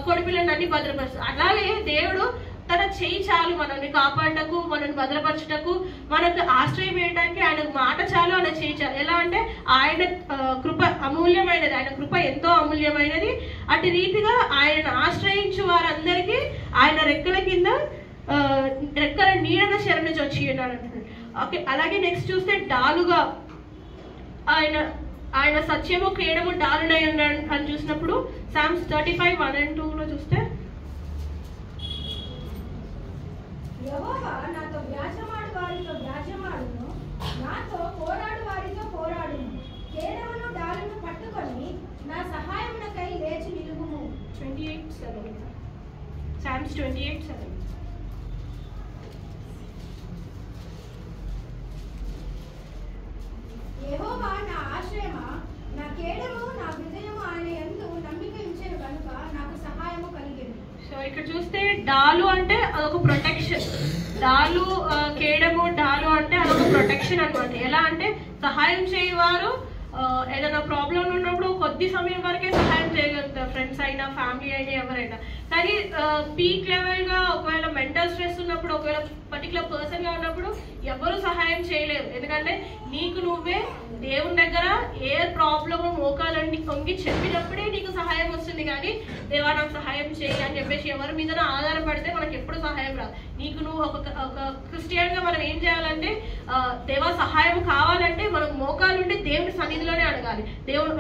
కోడి పిల్లల్ని అన్ని భద్రపరచాలి. అలాగే దేవుడు తన చెయ్యి చాలు మనల్ని కాపాడటకు, మనల్ని భద్రపరచటకు, మనకు ఆశ్రయం వేయడానికి ఆయన మాట చాలు, ఆయన చెయ్యి చాలు. ఎలా అంటే ఆయన కృప అమూల్యమైనది, ఆయన కృప ఎంతో అమూల్యమైనది. అటు రీతిగా ఆయనను ఆశ్రయించు వారందరికీ ఆయన రెక్కల కింద రెక్కల నీడన శరణు వచ్చి ఉన్నాడు అంటున్నాడు. ఓకే, అలాగే నెక్స్ట్ చూస్తే డాలుగా ఆయన సత్యము క్రీడము డాలునై ఉన్నాడు అని చూసినప్పుడు సామ్స్ 35:1-2 చూస్తే, యెహోవా నాతో వ్యాజ్యమాడు వారితో వ్యాజ్యమాడును, నాతో పోరాడు వారితో పోరాడును, కేడమును డాలును పట్టుకొని నా సహాయమునకై లేచి నిలువుము. 28:7 సామ్స్ 28:7. యెహోవా నా ఆశ్రయమా, నా కేడము, నా హృదయము ఆయన యందు నమ్మిక ఉంచెను కనుక నాకు సహాయము కలిగెను. సో ఇక్కడ చూస్తే డాలు అంటే అదొక ప్రొటెక్షన్, డాలు కేడము డాలు అంటే అదొక ప్రొటెక్షన్ అనమాట. ఎలా అంటే సహాయం చేయవారు ఏదైనా ప్రాబ్లం ఉన్నప్పుడు కొద్ది సమయం వరకే సహాయం చేయగలుగుతారు, ఫ్రెండ్స్ అయినా ఫ్యామిలీ అయినా ఎవరైనా. కానీ పీక్ లెవెల్ గా ఒకవేళ మెంటల్ స్ట్రెస్ ఉన్నప్పుడు, ఒకవేళ పర్టికులర్ పర్సన్ గా ఉన్నప్పుడు ఎవరు సహాయం చేయలేరు. ఎందుకంటే నీకు నువ్వే దేవుని దగ్గర ఏ ప్రాబ్లమ్ మోకాలండి కొంగి చెప్పినప్పుడే నీకు సహాయం వస్తుంది. కానీ దేవా నాకు సహాయం చేయి అని చెప్పేసి ఎవరి మీద ఆధారపడితే మనకి ఎప్పుడు సహాయం రాదు. నీకు నువ్వు ఒక క్రిస్టియన్ గా మనం ఏం చేయాలంటే, దేవా సహాయం కావాలంటే మనం మోకాలుండి దేవుని సన్నిధిలోనే అడగాలి. దేవుడు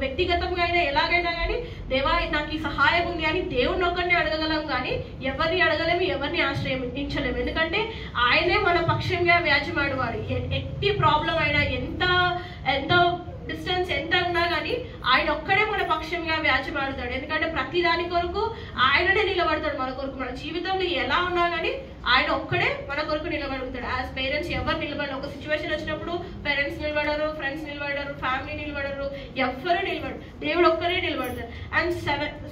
వ్యక్తిగతంగా అయినా ఎలాగైనా కానీ, దేవా నాకు ఈ సహాయం ఉంది అని దేవుడిని ఒక్కరిని అడగగలం, కానీ ఎవరిని అడగలేము, ఎవరిని ఆశ్రయించలేము. ఎందుకంటే ఆయనే మన పక్షంగా వ్యాజ్యమాడువాడు. ఎట్టి ప్రాబ్లం అయినా, ఎంత డిస్టెన్స్ ఎంత ఉన్నా కానీ ఆయన ఒక్కడే మన పక్షంగా వ్యాజ్యమాడుతాడు. ఎందుకంటే ప్రతి దాని కొరకు ఆయననే నిలబడతాడు మన కొరకు. మన జీవితంలో ఎలా ఉన్నా కానీ ఆయన ఒక్కడే మన కొరకు నిలబడుతాడు. యాజ్ పేరెంట్స్ ఎవరు నిలబడరు. ఒక సిచ్యువేషన్ వచ్చినప్పుడు పేరెంట్స్ నిలబడరు, ఫ్రెండ్స్ నిలబడరు, ఫ్యామిలీ నిలబడరు, ఎవ్వరూ నిలబడరు, దేవుడు ఒక్కరే నిలబడతాడు. అండ్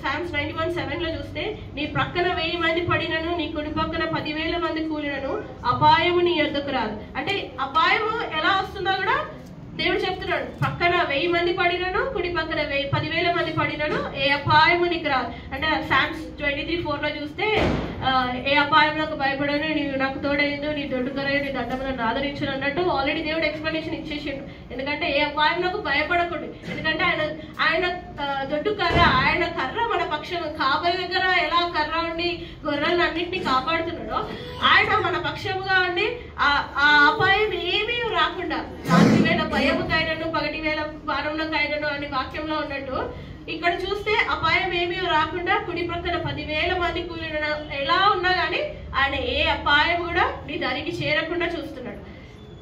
సామ్స్ 91:7 చూస్తే, నీ ప్రక్కన 1000 మంది పడినను, నీ కుడి పక్కన 10,000 మంది కూలినను, అపాయము నీ యొద్దకు రాదు. అంటే అపాయము ఎలా వస్తుందో కూడా దేవుడు చెప్తున్నాడు. పక్కన 1000 మంది పడినను, కుడి పక్కన 10,000 మంది పడినను, ఏ అపాయము నీకు రాదు. అంటే సామ్స్ 23:4 చూస్తే, ఏ అపాయంలోకి భయపడను, నీవు నాకు తోడైందు, నీ దొడ్డుకరయ్య నీ దండములను ఆదరించను అన్నట్టు ఆల్రెడీ దేవుడు ఎక్స్ప్లెనేషన్ ఇచ్చేసిండు. ఎందుకంటే ఏ అపాయంలోకి భయపడకూడదు. ఎందుకంటే ఆయన దొడ్డు కర్ర, ఆయన కర్ర మన పక్షం. కాపరి దగ్గర ఎలా కర్ర ఉండి గొర్రెలను అన్నింటినీ కాపాడుతున్నాడో, ఆయన మన పక్షముగా ఉండి ఆ అపాయం ఏమీ రాకుండా, రాత్రి వేళ భయముకైనను పగటి వేళ వారంలోకైనను అని వాక్యంలో ఉన్నట్టు, ఇక్కడ చూస్తే అపాయం ఏమీ రాకుండా కుడి ప్రక్కన 10,000 మంది కూలిన ఎలా ఉన్నా కానీ ఆయన ఏ అపాయం కూడా నీ దరికి చేరకుండా చూస్తున్నాడు.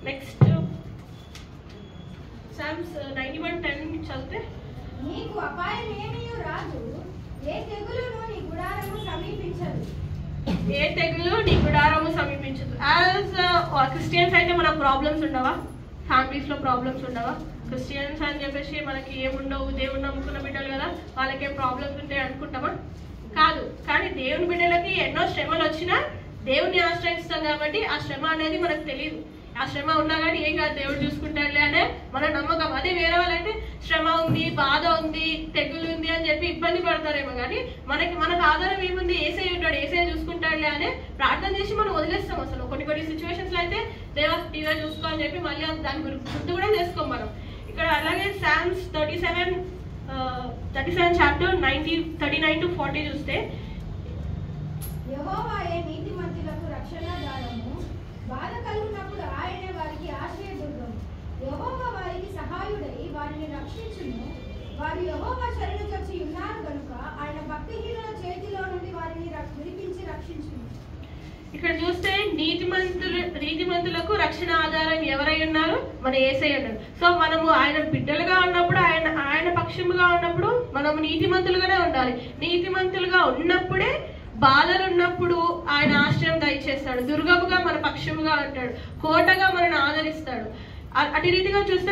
నెక్స్ట్ సామ్స్ 91:10 చదివితే, నీకు అపాయం ఏమీ రాదు, ఏ తెగులును నీ గుడారము సమీపించదు. ఏ తెగులు నీ గుడారము సమీపించదు. యాజ్ క్రిస్టియన్స్ అయితే మనకు ప్రాబ్లమ్స్ ఉండవా? ఫ్యామిలీస్లో ప్రాబ్లమ్స్ ఉండవా? క్రిస్టియన్స్ అని చెప్పేసి మనకి ఏముండవు, దేవుడు నమ్ముకున్న బిడ్డలు కదా, వాళ్ళకి ఏం ప్రాబ్లమ్స్ ఉంటాయి అనుకుంటామా? కాదు. కానీ దేవుని బిడ్డలకి ఎన్నో శ్రమలు వచ్చినా దేవుని ఆశ్రయిస్తాం కాబట్టి ఆ శ్రమ అనేది మనకు తెలియదు. ఆ శ్రమ ఉన్నా కానీ ఏం కాదు, దేవుడు చూసుకుంటాడులే అనే మన నమ్మకం. అదే వేరే వాళ్ళైతే శ్రమ ఉంది, బాధ ఉంది, తెగులు ఉంది అని చెప్పి ఇబ్బంది పడతారేమో, కానీ మనకు ఆధారం ఏముంది? ఏసై ఉంటాడు, ఏసై చూసుకుంటాడులే అనే ప్రార్థన చేసి మనం వదిలేస్తాం. అసలు కొన్ని సిచ్యువేషన్స్ లో అయితే దేవా ఇవే చూసుకోవాలని చెప్పి మళ్ళీ దాని గుర్తు కూడా చేసుకోం మనం. ఇక్కడ అలాగే సామ్స్ 37 చాప్టర్ 39-40 చూస్తే, యెహోవాయే నీతిమంతులకు రక్షణ దారము, బాధ కలుగునప్పుడు ఆయనే వారికి ఆశ్రయదుర్గము. యెహోవా వారికి సహాయుడై వారిని రక్షించును. వారు యెహోవా శరణుజొచ్చి ఉన్నారు కనుక ఆయన భక్తిహీనుల చేతిలో నుండి వారిని విడిపించి రక్షించును. ఇక్కడ చూస్తే నీతిమంతులకు రక్షణ ఆధారం ఎవరై ఉన్నారు? మన యేసయ్య ఉన్నారు. సో మనము ఆయన బిడ్డలుగా ఉన్నప్పుడు, ఆయన పక్షముగా ఉన్నప్పుడు మనము నీతిమంతులుగానే ఉండాలి. నీతిమంతులుగా ఉన్నప్పుడే బాధలు ఉన్నప్పుడు ఆయన ఆశ్రయం దయచేస్తాడు, దుర్గముగా మన పక్షముగా అంటాడు, కోటగా మనల్ని ఆదరిస్తాడు. అటు రీతిగా చూస్తే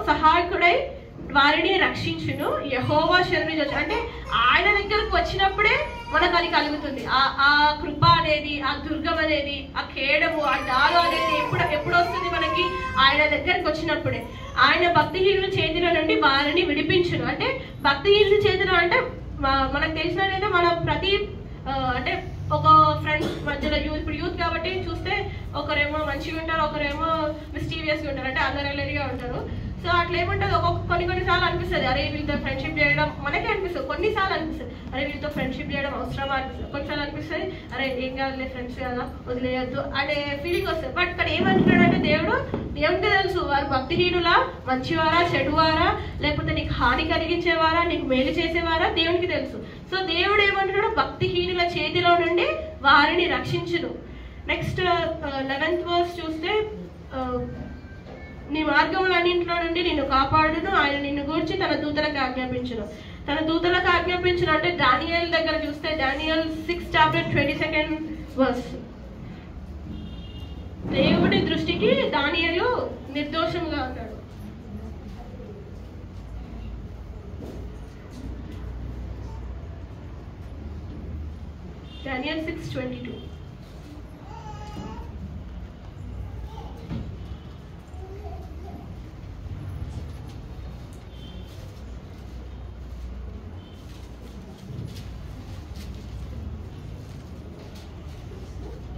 సహాయకుడై వారిని రక్షించును. యెహోవా శరణుజొచ్చి, అంటే ఆయన దగ్గరకు వచ్చినప్పుడే మనకు అది కలుగుతుంది. ఆ కృప అనేది, ఆ దుర్గం అనేది, ఆ కేడము, ఆ డాలు అనేది ఎప్పుడు వస్తుంది మనకి? ఆయన దగ్గరకు వచ్చినప్పుడే. ఆయన భక్తిహీనుల చేతిలో నుండి వారిని విడిపించును. అంటే భక్తిహీనుల చేతిలో అంటే మనకు తెలిసినట్లయితే మన ప్రతి అంటే ఒక ఫ్రెండ్స్ మధ్యలో ఇప్పుడు యూత్ కాబట్టి చూస్తే ఒకరేమో మంచిగా ఉంటారు, ఒకరేమో మిస్టీవియస్గా ఉంటారు, అంటే అల్లరల్లరిగా ఉంటారు. సో అట్లా ఏముంటుంది, కొన్నిసార్లు అనిపిస్తుంది అరే వీళ్ళతో ఫ్రెండ్షిప్ చేయడం, మనకే అనిపిస్తుంది. కొన్నిసార్లు అనిపిస్తుంది అరే వీళ్ళతో ఫ్రెండ్షిప్ చేయడం అవసరమా అనిపిస్తుంది. కొన్నిసార్లు అనిపిస్తుంది అరే ఏం కాదులే ఫ్రెండ్స్ కదా వదిలేయద్దు అనే ఫీలింగ్ వస్తుంది. బట్ ఇక్కడ ఏమంటున్నాడంటే దేవునికి తెలుసు వారు భక్తిహీనులా, మంచివారా, చెడువారా, లేకపోతే నీకు హాని కలిగించేవారా, నీకు మేలు చేసేవారా దేవునికి తెలుసు. సో దేవుడు ఏమంటున్నాడు? భక్తిహీనుల చేతిలో నుండి వారిని రక్షించును. నెక్స్ట్ 11th verse చూస్తే, నీ మార్గములన్నింటిలో నుండి నిన్ను కాపాడును, ఆయన నిన్ను గూర్చి తన దూతలకు ఆజ్ఞాపించును. తన దూతలకు ఆజ్ఞాపించును అంటే దానియేలు దగ్గర చూస్తే దానియేలు 6 chapter 22nd verse, దేవుడి దృష్టికి దానియేలు నిర్దోషంగా ఉన్నాడు. Daniel 6:22.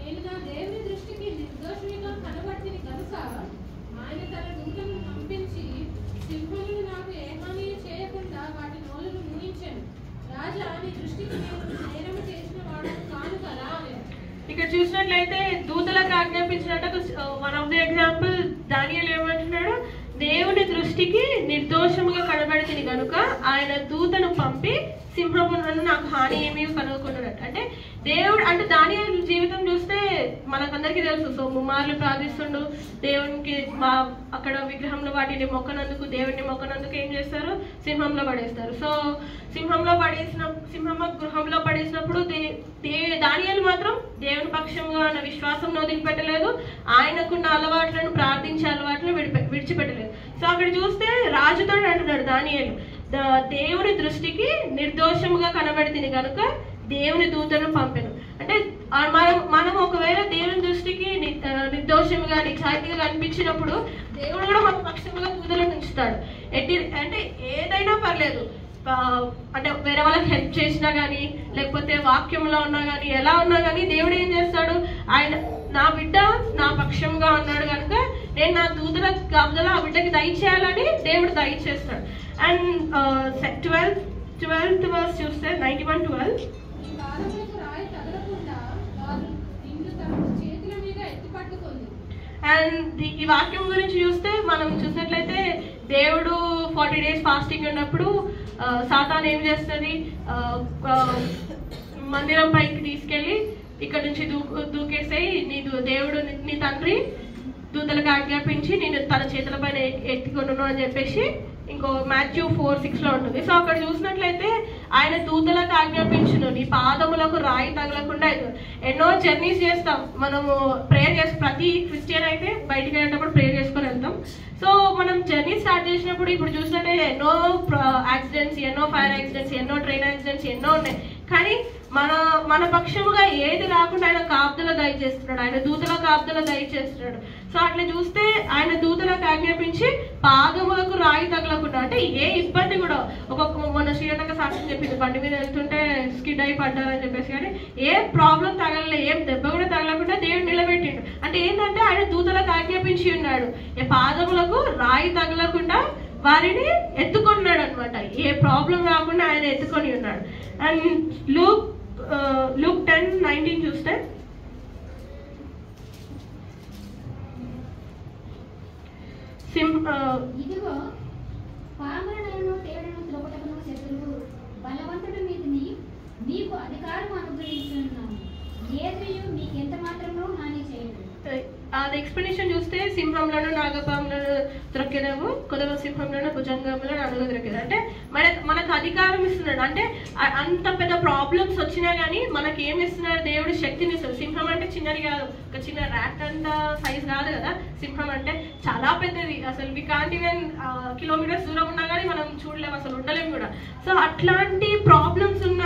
నేను నా దేవుని దృష్టికి నిర్దోషిగా కనబడితిని కనుక ఆయన తన దూతలను పంపించి సింహములు నాకు ఏ హాని చేయకుండా వాటి నోలును మూయించాను. రాజా నీ దృష్టికి నేను నేరము చేసిన వాడు కాను కదా అని. ఇక్కడ చూసినట్లయితే దూతలకు ఆజ్ఞాపించినట్టు వన్ ఆఫ్ ది ఎగ్జాంపుల్ దానియేలు ఏమంటున్నాడు? దేవుని దృష్టికి నిర్దోషముగా కనబడితిని కనుక ఆయన దూతను పంపి సింహములను నాకు హాని ఏమీ కనుగొన్నాడు. అంటే దేవుడు అంటే దానియేలు జీవితం చూస్తే మనకందరికీ తెలుసు. సో ముమ్మార్లు ప్రార్థిస్తుండు దేవునికి, అక్కడ విగ్రహంలో వాటిని మొక్కనందుకు, దేవుడిని మొక్కనందుకు ఏం చేస్తారు? సింహంలో పడేస్తారు. సో సింహం గృహంలో పడేసినప్పుడు దానియేలు మాత్రం దేవుని పక్షంగా ఉన్న విశ్వాసం వదిలిపెట్టలేదు, ఆయనకున్న అలవాట్లను, ప్రార్థించే అలవాట్లను విడిచిపెట్టలేదు. సో అక్కడ చూస్తే రాజుతో అంటున్నాడు దానియేలు, దేవుని దృష్టికి నిర్దోషముగా కనబడితిని కనుక దేవుని దూతను పంపెను. అంటే మనం ఒకవేళ దేవుని దృష్టికి నిర్దోషముగా, నిజాయితీగా కనిపించినప్పుడు దేవుడు కూడా మన పక్షముగా దూతలను ఉంచుతాడు. అంటే ఏదైనా పర్లేదు, అంటే వేరే వాళ్ళకి హెల్ప్ చేసినా కానీ, లేకపోతే వాక్యంలో ఉన్నా కానీ, ఎలా ఉన్నా కానీ దేవుడు ఏం చేస్తాడు? ఆయన నా బిడ్డ నా పక్షంగా ఉన్నాడు కనుక నేను నా దూతల కాపుదల ఆ బిడ్డకి దయచేయాలని దేవుడు దయచేస్తాడు. అండ్ 12th verse చూస్తే 91:12, ఈ పాదములకు రాయి తగలకుండా వారు నిన్ను తమ చేతుల మీద ఎత్తి పట్టుకుంది. అండ్ ఈ వాక్యం గురించి చూస్తే మనం చూసినట్లయితే దేవుడు 40 days ఫాస్టింగ్ ఉన్నప్పుడు సాతాను ఏం చేస్తుంది? మందిరం పైకి తీసుకెళ్ళి ఇక్కడ నుంచి దూకేసేయి, దేవుడు నీ తండ్రి దూతలకు ఆజ్ఞాపించి నేను తన చేతుల పైన ఎత్తుకొను అని చెప్పేసి ఇంకో మాథ్యూ 4:6 ఉంటుంది. సో అక్కడ చూసినట్లయితే ఆయన దూతలకు ఆజ్ఞాపించును నీ పాదములకు రాయి తగలకుండా. ఎన్నో జర్నీస్ చేస్తాం మనము, ప్రేయర్ చేసి ప్రతి క్రిస్టియన్ అయితే బయటికి వెళ్ళేటప్పుడు ప్రేయర్ చేసుకొని వెళ్తాం. సో మనం జర్నీ స్టార్ట్ చేసినప్పుడు ఇప్పుడు చూసినట్టే ఎన్నో యాక్సిడెంట్స్, ఎన్నో ఫైర్ యాక్సిడెంట్స్, ఎన్నో ట్రైన్ యాక్సిడెంట్స్ ఎన్నో ఉన్నాయి. కానీ మన పక్షముగా ఏది రాకుండా ఆయన కాపుదల దయచేస్తున్నాడు, ఆయన దూతల కాపుదల దయచేస్తున్నాడు. సో అట్లా చూస్తే ఆయన దూతలకు ఆజ్ఞాపించి పాదములకు రాయి తగలకుండా, అంటే ఏ ఇబ్బంది కూడా మన శ్రీలంక సాక్ష్యం చెప్పింది, బండి మీద వెళ్తుంటే స్కిడ్ అయి పడ్డారని చెప్పేసి, కానీ ఏ ప్రాబ్లం తగలలే, ఏం దెబ్బ కూడా తగలకుండా దేవుడు నిలబెట్టిండు. అంటే ఏంటంటే ఆయన దూతలకు ఆజ్ఞాపించి ఉన్నాడు, ఏ పాదములకు రాయి తగలకుండా వారిని ఎత్తుకున్నాడు అనమాట. ఏ ప్రాబ్లం రాకుండా ఆయన ఎత్తుకొని ఉన్నాడు. అండ్ లూక్ 10:19 చూస్తే ఇదిగో పాములను తేడను త్రొకటకును శత్రువు బలవంతుడి మీదని మీకు అధికారం అనుగ్రహిస్తున్నాను, ఏదియు మీకు ఎంత మాత్రమో హాని చేయదు. అది ఎక్స్ప్లెనేషన్ చూస్తే సింహంలోనూ నాగపాములను త్రొక్కెదవు, కొదవ సింహంలోనూ భుజంగంలోనూ అడుగు త్రొక్కెదు. అంటే మనకు అధికారం ఇస్తున్నాడు. అంటే అంత పెద్ద ప్రాబ్లమ్స్ వచ్చినా కానీ మనకి ఏమి ఇస్తున్నాడు, దేవుడు శక్తిని ఇస్తాడు. సింహం అంటే చిన్నది కాదు, ఒక చిన్న ర్యాట్ అంత సైజ్ కాదు కదా సింహం అంటే, చాలా పెద్దది. అసలు వి కాంట్ ఈవెన్ కిలోమీటర్స్ దూరం ఉన్నా కానీ మనం చూడలేము, అసలు ఉండలేము కూడా. సో అట్లాంటి ప్రాబ్లమ్స్ ఉన్న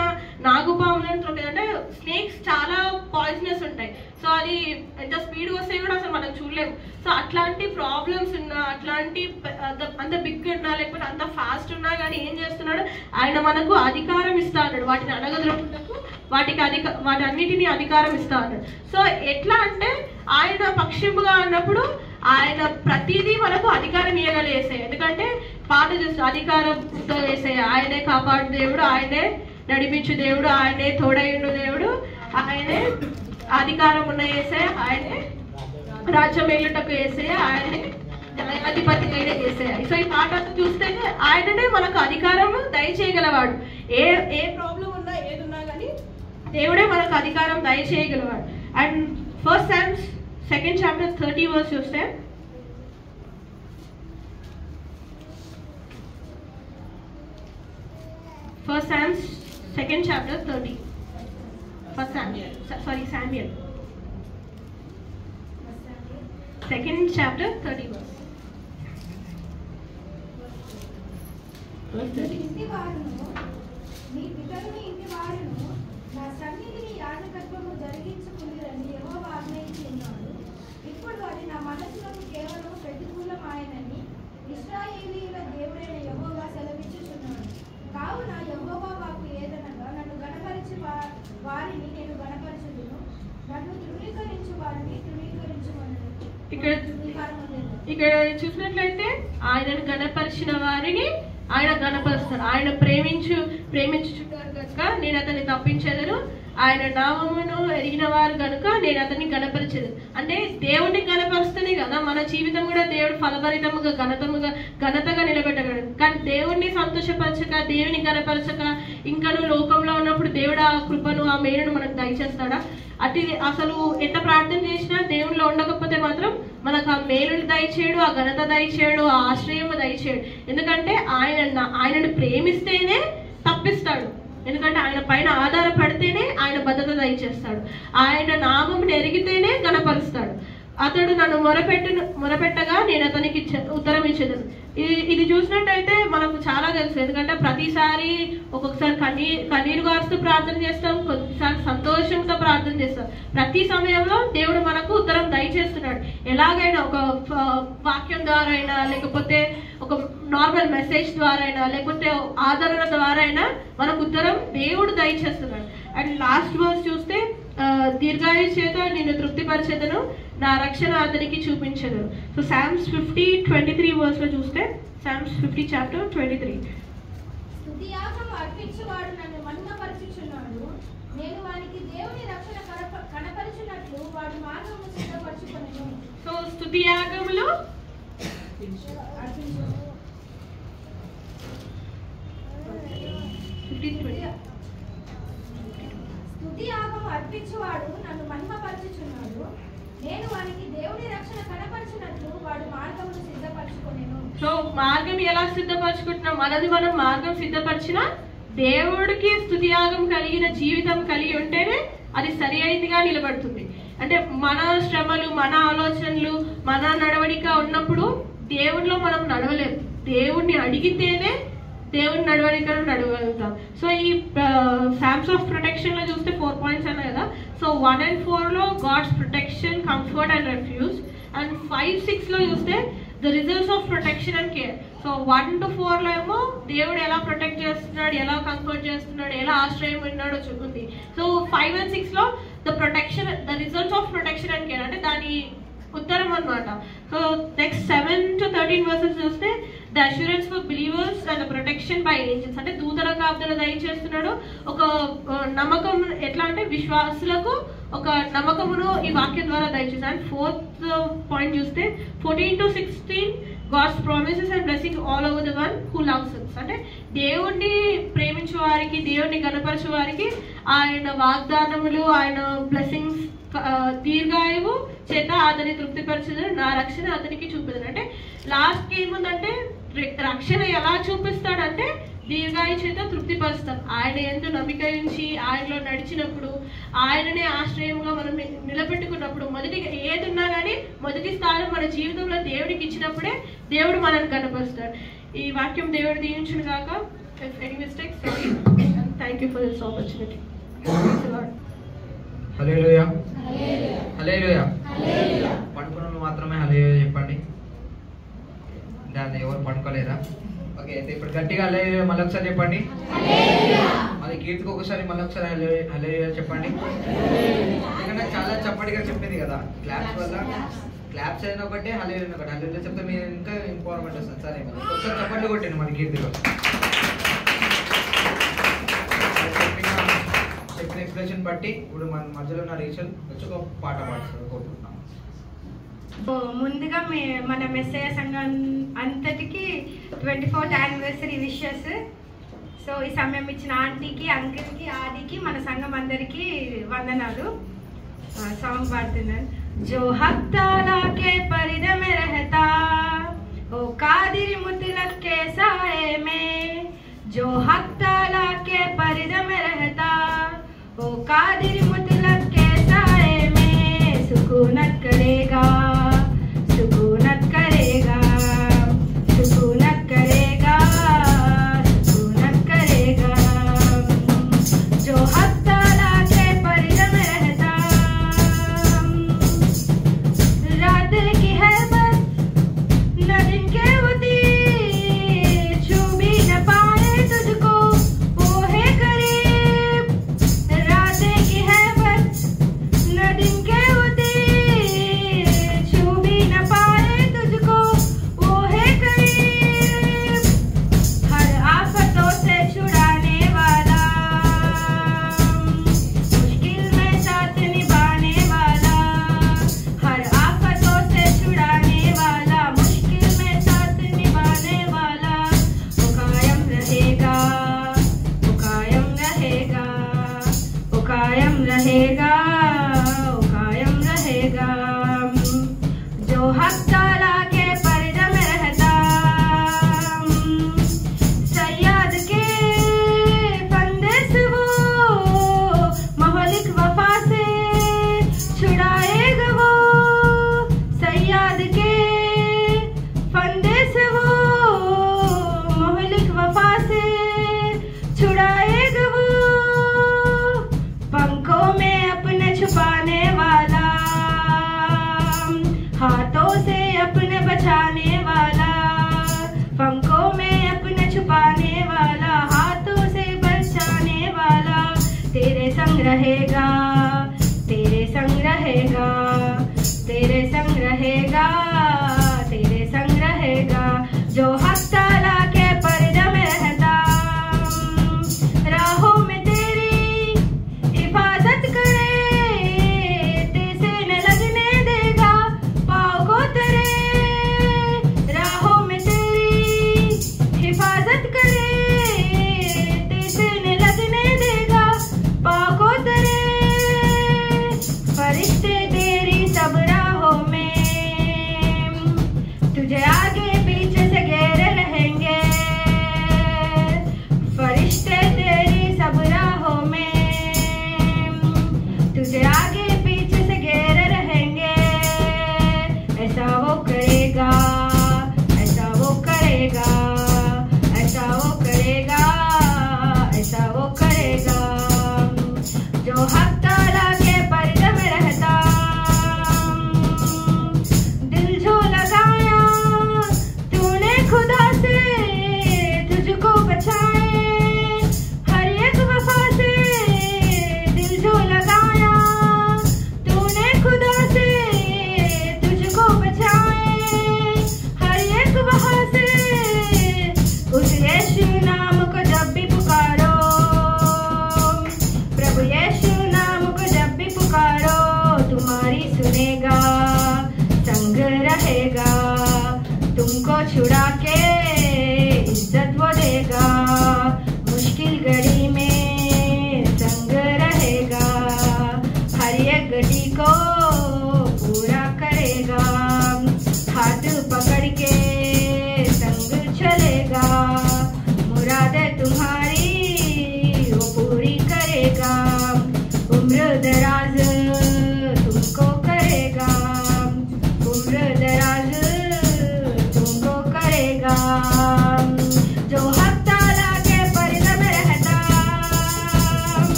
నాగుపాములను త్రొక్కెదు. అంటే స్నేక్స్ చాలా పాయిజనస్ ఉంటాయి. సో అది ఎంత స్పీడ్ వస్తే కూడా అసలు మనం చూడలేము. సో అట్లాంటి ప్రాబ్లమ్స్ ఉన్నా, అట్లాంటి అంత బిగ్ ఉన్నా, లేకపోతే అంత ఫాస్ట్ ఉన్నా కానీ ఏం చేస్తున్నాడు, ఆయన మనకు అధికారం ఇస్తా అన్నాడు. వాటిని అడగదలకు వాటి అన్నిటినీ అధికారం ఇస్తా అన్నాడు. సో ఎట్లా అంటే ఆయన పక్షముగా ఉన్నప్పుడు ఆయన ప్రతిదీ మనకు అధికారం ఇవ్వగలేసే. ఎందుకంటే పాట చూస్తే అధికారంతో వేసే, ఆయనే కాపాడు దేవుడు, ఆయనే నడిపించు దేవుడు, ఆయనే తోడైండు దేవుడు, ఆయనే అధికారం ఉన్న వేసే, ఆయనే రాజ్యం ఏలుటకు వేసే, ఆయనే న్యాయాధిపతి అయిన వేసే. సో ఈ పాట చూస్తే ఆయననే మనకు అధికారం దయచేయగలవాడు. ఏ ప్రాబ్లం ఉన్నా ఏదున్నా కానీ దేవుడే మనకు అధికారం దయచేయగలవాడు. And 1 Samuel 2nd chapter 30 verse చూస్తే, First Samuel 2nd chapter 30. Samuel 2nd chapter 30 verse 30. ఇంటి వారును నీ పితరుని ఇంటి వారును నా సన్నిధిని యాజకత్వము జరిగించుకునిరని యెహోవా ఆజ్ఞయించి ఉన్నాడు. ఇప్పుడు అది నా మనసులోకి కేవలం ప్రతికూలమాయనని ఇశ్రాయేలీయుల దేవుడైన యెహోవా సెలవిచ్చుచున్నాడు. కావున యెహోవా వాక్కు ఏదనగా, నన్ను గణపరిచి వారిని నేను గణపరచుదును, నన్ను తృణీకరించు వారిని తృణీకరించుమను. ఇక్కడ చూసినట్లయితే ఆయనను గణపరిచిన వారిని ఆయన గణపరుస్తాడు. ఆయన ప్రేమించుచున్నారు కనుక నేను అతన్ని తప్పించేదను, ఆయన నామమును ఎరిగిన వారు కనుక నేను అతన్ని గణపరిచేది. అంటే దేవుడిని గణపరుస్తేనే కదా మన జీవితం కూడా దేవుడు ఫలభరితముగా ఘనతగా నిలబెట్టగలడు. కానీ దేవుడిని సంతోషపరచక, దేవుని గణపరచక ఇంకను లోకంలో ఉన్నప్పుడు దేవుడు ఆ కృపను, ఆ మేలును మనకు దయచేస్తాడా? అసలు ఎంత ప్రార్థన చేసినా దేవునిలో ఉండకపోతే మాత్రం మనకు ఆ మేలుని దయచేయడు, ఆ ఘనత దయచేయడు, ఆ ఆశ్రయము దయచేయడు. ఎందుకంటే ఆయనను ప్రేమిస్తేనే తప్పిస్తాడు. ఎందుకంటే ఆయన పైన ఆధారపడితేనే ఆయన భద్రత దయచేస్తాడు. ఆయన నామం ఎరిగితేనే గణపరుస్తాడు. అతడు నన్ను మొరపెట్టగా నేను అతనికి ఉత్తరం ఇచ్చేదాను. ఇది చూసినట్టయితే మనకు చాలా తెలుసు. ఎందుకంటే ప్రతిసారి ఒక్కొక్కసారి కన్నీరు గారుస్తూ ప్రార్థన చేస్తాం, కొద్దిసారి సంతోషంతో ప్రార్థన చేస్తాం. ప్రతి సమయంలో దేవుడు మనకు ఉత్తరం దయచేస్తున్నాడు. ఎలాగైనా ఒక వాక్యం ద్వారా అయినా, లేకపోతే ఒక నార్మల్ మెసేజ్ ద్వారా అయినా, లేకపోతే ఆదరణ ద్వారా అయినా మనకు ఉత్తరం దేవుడు దయచేస్తున్నాడు. అండ్ లాస్ట్ వర్స్ చూస్తే దీర్ఘాయు చేత నిన్ను తృప్తిపరిచేదను, నా రక్షణ అతనికి చూపించదు. సో Psalms 50:23 వర్స్ లో చూస్తే, Psalms 50 chapter 23. స్తుతియాగం అర్పించువాడు నన్ను మహిమపరచుచున్నాడు, నేను వానికి దేవుని రక్షణ కనపరచునట్లు వాడు మార్గము సిద్ధపరచుకొనెను. సో స్తుతియాగములో స్తుతియాగం అర్పించువాడు నన్ను మహిమపరచుచున్నాడు, నేను వానికి దేవుని రక్షణ కనపరిచినట్లు వాడు మార్గమును సిద్ధపరచుకొనెను. సో మార్గం ఎలా సిద్ధపరచుకుంటున్నాం? మనది మనం మార్గం సిద్ధపరిచిన దేవుడికి స్తుతియాగం కలిగిన జీవితం కలిగి ఉంటేనే అది సరి అయినదిగా నిలబడుతుంది. అంటే మన శ్రమలు, మన ఆలోచనలు, మన నడవడిక ఉన్నప్పుడు దేవుడిలో మనం నడవలేము. దేవుడిని అడిగితేనే దేవుని నడవడికను నడవగలుగుతాం. సో ఈ సామ్స్ ఆఫ్ ప్రొటెక్షన్ లో చూస్తే 4 పాయింట్స్ అన్నా కదా. సో 1 and 4 లో God's protection, comfort and refuge. And 5, 6 లో చూస్తే the results of protection and care. So 1 to 4 లో ఏమో దేవుడు ఎలా ప్రొటెక్ట్ చేస్తున్నాడు, ఎలా కంఫర్ట్ చేస్తున్నాడు, ఎలా ఆశ్రయం ఉన్నాడో చెప్తుంది. సో 5 and 6 లో the protection, the results of protection and care అంటే దాని ఉత్తరం అన్నమాట. సో నెక్స్ట్ 7 to 13 వర్సెస్ చూస్తే the assurance for believers and protection by angels అంటే దూతల కాపుదల దయచేస్తున్నాడు. ఒక నమ్మకం ఎట్లా అంటే విశ్వాసులకు ఒక నమ్మకమును ఈ వాక్యం ద్వారా దయచేస్తాడు. 4th పాయింట్ చూస్తే 14 to 16 God's promises and blessing all over the one who loves us. అంటే దేవుణ్ణి ప్రేమించే వారికి, దేవుణ్ణి గణపరచే వారికి ఆయన వాగ్దానములు, ఆయన బ్లెస్సింగ్స్, దీర్ఘాయువు చేత అతని తృప్తిపరచదు, నా రక్షణ అతనికి చూపిదని. అంటే లాస్ట్ ఏముందంటే రక్షణ ఎలా చూపిస్తాడంటే దీర్ఘాయు చేత తృప్తిపరుస్తాం. ఆయన ఎందు నమ్మిక ఉంచి ఆయనలో నడిచినప్పుడు, ఆయననే ఆశ్రయంగా మనం నిలబెట్టుకున్నప్పుడు, మొదటిగా ఏది ఉన్నా కానీ మొదటి స్థానం మన జీవితంలో దేవుడికి ఇచ్చినప్పుడే దేవుడు మనల్ని కనపరుస్తాడు. ఈ వాక్యం దేవుడు దీవించును గాక. Any mistakes sorry. Thank you for this opportunity. Hallelujah, hallelujah. పడుకున్న మాత్రమే హల్లెలూయా చెప్పండి. దాన్ని ఎవరు పడుకోలేరా? ఓకే, అయితే ఇప్పుడు గట్టిగా హల్లెలూయా మళ్ళీ ఒకసారి చెప్పండి. అది కీర్తికి ఒకసారి మళ్ళీ ఒకసారి హల్లెలూయా చెప్పండి. ఎందుకంటే చాలా చప్పటిగా చెప్పింది కదా, క్లాప్స్ వల్ల. క్లాప్స్ అయినా ఒకటి, హల్లెలూయా ఒకటి. హల్లెలూయా చెప్తే మీరు ఇంకా ఇంపార్టెంట్ వస్తుంది. సరే, ఒకసారి చప్పట్లు కొట్టండి మన కీర్తిలో. చెప్పిన ఎక్స్ప్రెషన్ బట్టి ఇప్పుడు మన మధ్యలో ఉన్న రీచల్ వచ్చి ఒక పాట పాడుతుంది కోరుకుంటున్నాం. ముందుగా మన మెస్సయ్య సంఘం అంతటికి 24th యానివర్సరీ విషెస్. సో ఈ సమయం ఇచ్చిన ఆంటీకి, అంకిల్కి, ఆదికి, మన సంఘం అందరికీ వందనాలు. సాంగ్ పాడుతున్నాను. जो हक ताला के परिधे में रहता ओ कादिर मुतलक के साए में, जो हक ताला के परिधे में रहता ओ कादिर मुतलक के साए में, सुकूनत करेगा, सुकूनत करेगा, सुकूनत करेगा, सुकूनत करेगा. जो हक ताला के परिधे में रहता, रात की है बस न दिन के होती, छू भी न पाए तुझको वो है करीब. रात की है बस न दिन के होती, छू भी न पाए तुझको वो है करीब. हर आफतों से छुड़ाने वाला, मुश्किल में साथ निभाने वाला. हर आफतों से छुड़ाने वाला, मुश्किल में साथ निभाने वाला. वो कायम रहेगा, वो कायम रहेगा, वो कायम रहेगा, वो कायम रहेगा. जो हक ताला के पर्दे में रहता, सयाद के फंदे से वो मोहलिक वफा से छुड़ाएगा. वो सयाद के फंदे से वो मोहलिक वफा से छुड़ाएगा. वो पंखों में अपने छुपाने वाला, हाथों से अपने बचाने वाला. पंखों में अपने छुपाने वाला, हाथों से बचाने वाला. तेरे संग रहेगा,